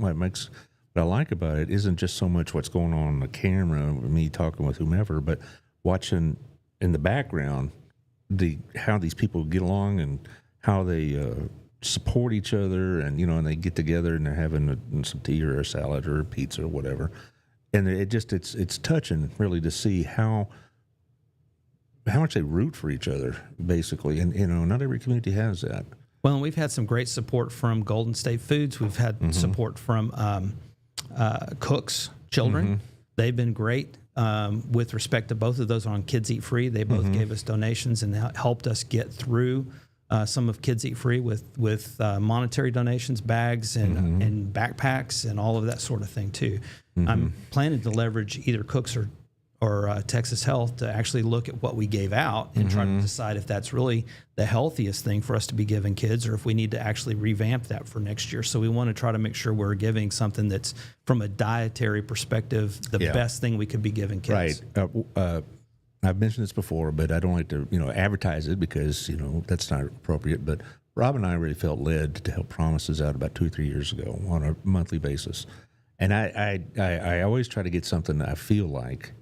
I like about it isn't just so much what's going on the camera, me talking with whomever, but watching in the background how these people get along and how they support each other, and and they get together and they're having some tea or a salad or a pizza or whatever. And it's touching really to see how much they root for each other, basically. And not every community has that. Well, and we've had some great support from Golden State Foods. We've had support from Cook's Children. They've been great with respect to both of those on Kids Eat Free. They both gave us donations and helped us get through some of Kids Eat Free with monetary donations, bags and backpacks and all of that sort of thing too. I'm planning to leverage either Cook's or Texas Health to actually look at what we gave out and try to decide if that's really the healthiest thing for us to be giving kids, or if we need to actually revamp that for next year. So we want to try to make sure we're giving something that's, from a dietary perspective, the best thing we could be giving kids. Right. I've mentioned this before, but I don't like to, advertise it because, that's not appropriate. But Rob and I really felt led to help Promises out about 2 or 3 years ago on a monthly basis. And I always try to get something that I feel like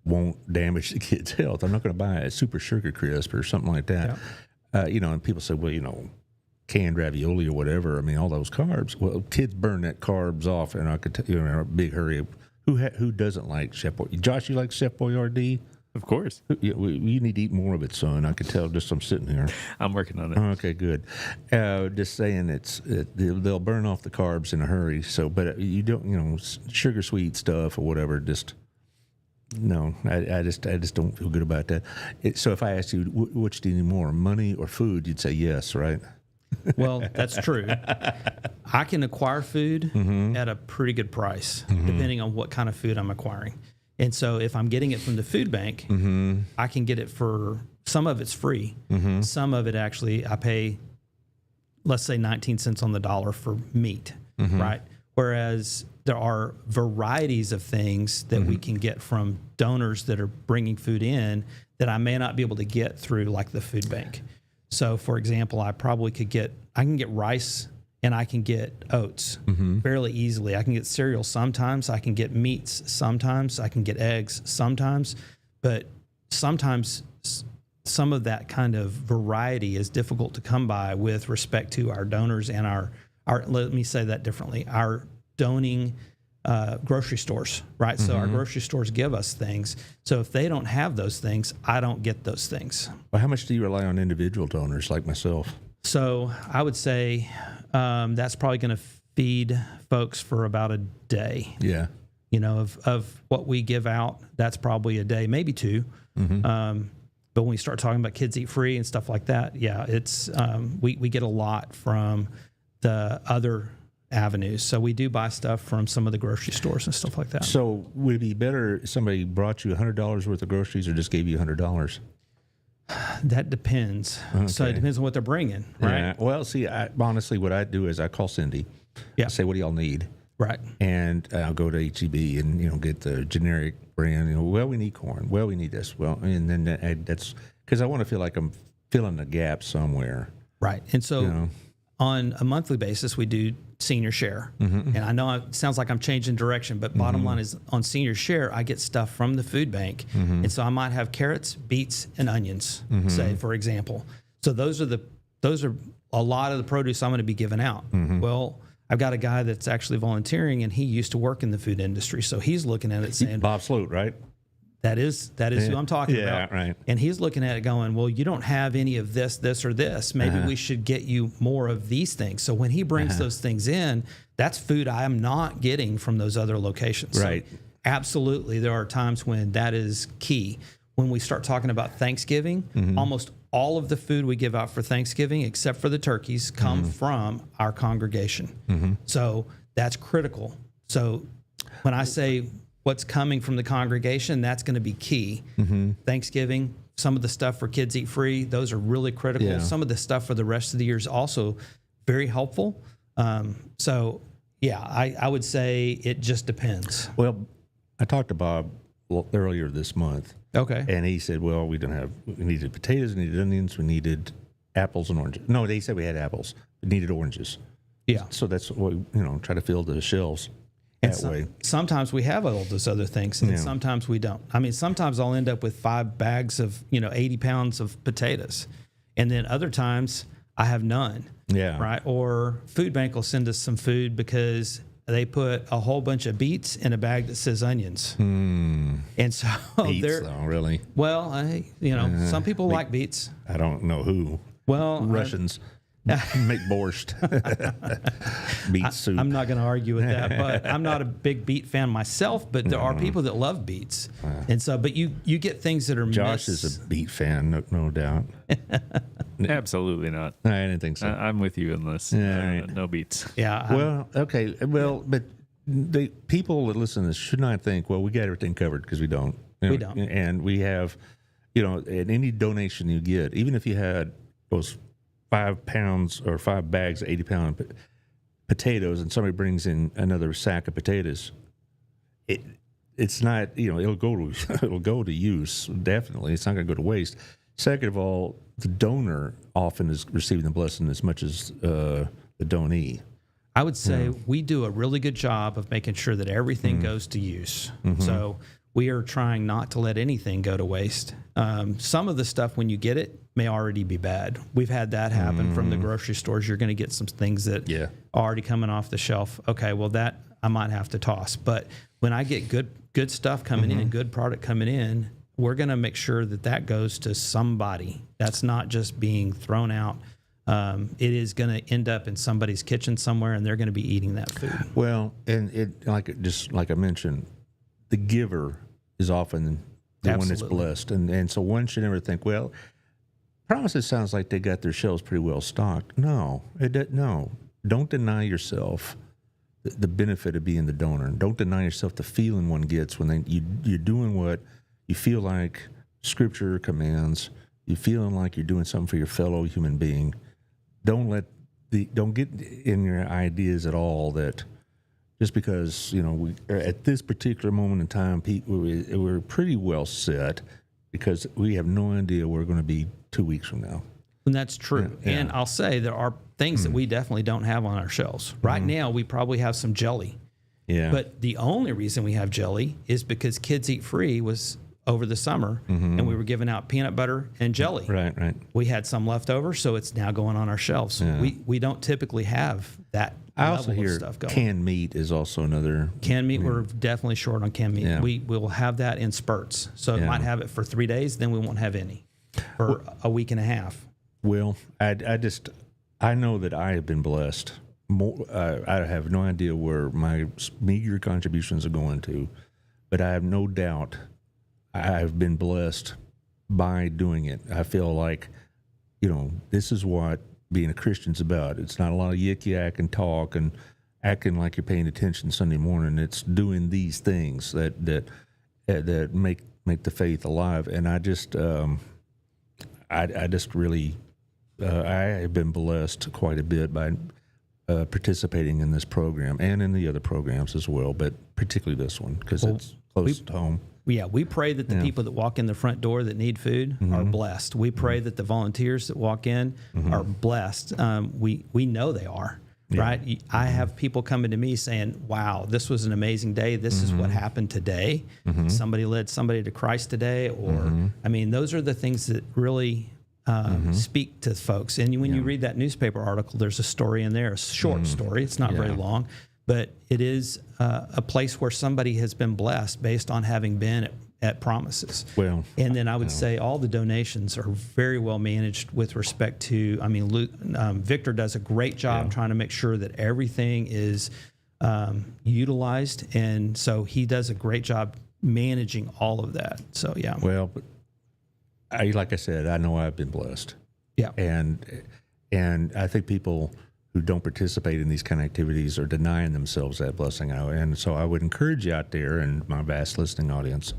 won't damage the kids' health. I'm not going to buy a Super Sugar Crisp or something like that. Yeah. And people say, well, canned ravioli or whatever. All those carbs. Well, kids burn that carbs off, and I could tell in a big hurry. Who doesn't like Chef Boyardee? Josh, you like Chef Boyardee? Of course. You need to eat more of it, son. I could tell just from sitting here. I'm working on it. Okay, good. Just saying they'll burn off the carbs in a hurry. So, but you don't, sugar sweet stuff or whatever, just, no, I just don't feel good about that. So if I asked you, which do you need more, money or food, you'd say yes, right? Well, that's true. I can acquire food at a pretty good price, depending on what kind of food I'm acquiring. And so if I'm getting it from the food bank, I can get it for, some of it's free. Some of it actually I pay, let's say 19 cents on the dollar for meat, right? Whereas there are varieties of things that we can get from donors that are bringing food in that I may not be able to get through like the food bank. So for example, I can get rice and I can get oats fairly easily. I can get cereal sometimes. I can get meats sometimes. I can get eggs sometimes. But sometimes some of that kind of variety is difficult to come by with respect to our donors and our let me say that differently. Our doning grocery stores, right? So our grocery stores give us things. So if they don't have those things, I don't get those things. Well, how much do you rely on individual donors like myself? So I would say that's probably going to feed folks for about a day. Yeah. You know, of what we give out, that's probably a day, maybe two. But when we start talking about Kids Eat Free and stuff like that, yeah, it's we get a lot from the other avenues. So we do buy stuff from some of the grocery stores and stuff like that. So would it be better if somebody brought you $100 worth of groceries or just gave you $100? That depends. Okay. So it depends on what they're bringing, right? Yeah. Well, see, honestly, what I do is I call Cindy. Yeah. I say, what do y'all need? Right. And I'll go to H-E-B and, get the generic brand. Well, we need corn. Well, we need this. Well, and then that's because I want to feel like I'm filling a gap somewhere. Right. And so on a monthly basis, we do senior share. And I know it sounds like I'm changing direction, but bottom line is on senior share, I get stuff from the food bank. And so I might have carrots, beets, and onions, say, for example. So those are a lot of the produce I'm going to be giving out. Well, I've got a guy that's actually volunteering, and he used to work in the food industry. So he's looking at it saying, Bob Sloat, right? That is who I'm talking about. Yeah, right. And he's looking at it going, well, you don't have any of this, or this. Maybe we should get you more of these things. So when he brings those things in, that's food I am not getting from those other locations. Right. So absolutely, there are times when that is key. When we start talking about Thanksgiving, almost all of the food we give out for Thanksgiving, except for the turkeys, come from our congregation. So that's critical. So when I say what's coming from the congregation, that's going to be key. Thanksgiving, some of the stuff for Kids Eat Free, those are really critical. Yeah. Some of the stuff for the rest of the year is also very helpful. So, yeah, I would say it just depends. Well, I talked to Bob earlier this month. Okay. And he said, well, we needed potatoes, we needed onions, we needed apples and oranges. No, they said we had apples. We needed oranges. Yeah. So that's what try to fill the shelves that way. Sometimes we have all those other things, and sometimes we don't. I mean, sometimes I'll end up with 5 bags of 80 pounds of potatoes, and then other times I have none. Yeah. Right. Or food bank will send us some food because they put a whole bunch of beets in a bag that says onions. And so beets, though, really? Well, some people like beets. I don't know who. Well, Russians make borscht. Beet soup. I'm not going to argue with that, but I'm not a big beet fan myself, but there are people that love beets. And so, but you get things that are Josh is a beet fan, no doubt. Absolutely not. I didn't think so. I'm with you on this. Yeah, right. No beets. Yeah. Well, okay. Well, but the people that listen to this should not think, well, we got everything covered, because we don't. We don't. And we have, and any donation you get, even if you had those 5 pounds or 5 bags of 80-pound potatoes, and somebody brings in another sack of potatoes, it's not, it'll go to use, definitely. It's not going to go to waste. Second of all, the donor often is receiving the blessing as much as the donee. I would say we do a really good job of making sure that everything goes to use. So we are trying not to let anything go to waste. Some of the stuff, when you get it, may already be bad. We've had that happen from the grocery stores. You're going to get some things that are already coming off the shelf. Okay, well, that I might have to toss. But when I get good stuff coming in, good product coming in, we're going to make sure that goes to somebody. That's not just being thrown out. It is going to end up in somebody's kitchen somewhere, and they're going to be eating that food. Well, and just like I mentioned, the giver is often the one that's blessed. And so one should never think, well, Promises sounds like they got their shelves pretty well stocked. No. Don't deny yourself the benefit of being the donor. Don't deny yourself the feeling one gets when you're doing what you feel like Scripture commands. You're feeling like you're doing something for your fellow human being. Don't get in your ideas at all that just because we at this particular moment in time, we're pretty well set because we have no idea where we're going to be 2 weeks from now. And that's true. Yeah. And I'll say there are things that we definitely don't have on our shelves. Right now, we probably have some jelly. Yeah. But the only reason we have jelly is because Kids Eat Free was over the summer, and we were giving out peanut butter and jelly. Right. We had some left over, so it's now going on our shelves. Yeah. We don't typically have that I also level hear of stuff going. canned meat is also another. Canned meat, we're definitely short on canned meat. Yeah. We will have that in spurts. So it Yeah. might have it for 3 days, then we won't have any for a week and a half. Well, I know that I have been blessed. I have no idea where my meager contributions are going to, but I have no doubt I've been blessed by doing it. I feel like, this is what being a Christian's about. It's not a lot of yik-yak and talk and acting like you're paying attention Sunday morning. It's doing these things that make the faith alive. And I just really I have been blessed quite a bit by participating in this program and in the other programs as well, but particularly this one because it's close to home. Yeah, we pray that the people that walk in the front door that need food are blessed. We pray that the volunteers that walk in are blessed. We know they are, right? I have people coming to me saying, wow, this was an amazing day. This is what happened today. Somebody led somebody to Christ today. Or, I mean, those are the things that really speak to folks. And when you read that newspaper article, there's a story in there, a short story. It's not very long. But it is a place where somebody has been blessed based on having been at Promises. Well, and then I would say all the donations are very well managed with respect to, I mean, Victor does a great job trying to make sure that everything is utilized. And so he does a great job managing all of that. So, yeah. Well, but like I said, I know I've been blessed. Yeah. And I think people who don't participate in these kind of activities are denying themselves that blessing. And so I would encourage you out there and my vast listening audience,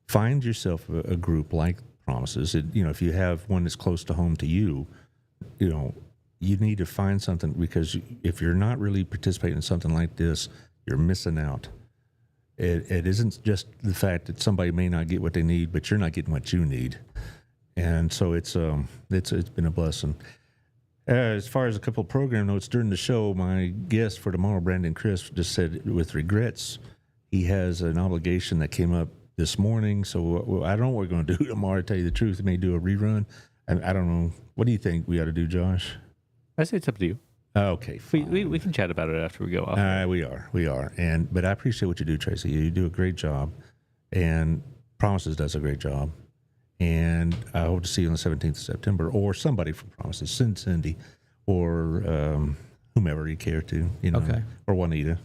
find yourself a group like Promises. If you have one that's close to home to you, you need to find something, because if you're not really participating in something like this, you're missing out. It isn't just the fact that somebody may not get what they need, but you're not getting what you need. And so it's been a blessing. As far as a couple of program notes during the show, my guest for tomorrow, Brandon Crisp, just said with regrets he has an obligation that came up this morning. So I don't know what we're going to do tomorrow, to tell you the truth. We may do a rerun. I don't know. What do you think we ought to do, Josh? I say it's up to you. Okay, we can chat about it after we go off. We are. But I appreciate what you do, Tracy. You do a great job, and Promises does a great job. And I hope to see you on the 17th of September, or somebody from Promises, send Cindy, or whomever you care to, Okay. or Juanita,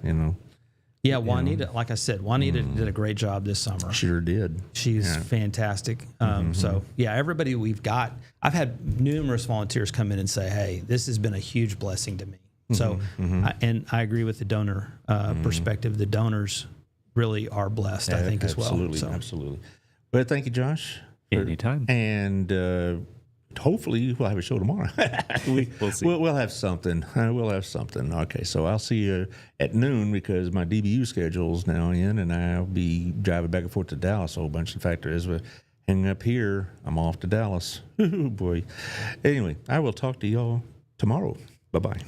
Yeah, Juanita, like I said, Juanita did a great job this summer. Sure did. She's fantastic. So, everybody we've got, I've had numerous volunteers come in and say, hey, this has been a huge blessing to me. So, I agree with the donor perspective. The donors really are blessed, I think, as well. Absolutely. But thank you, Josh. Anytime. And hopefully we'll have a show tomorrow. We'll see. We'll have something. We'll have something. Okay, so I'll see you at noon, because my DBU schedule is now in, and I'll be driving back and forth to Dallas a whole bunch. In fact, as we're hanging up here, I'm off to Dallas. Oh, boy. Anyway, I will talk to y'all tomorrow. Bye-bye.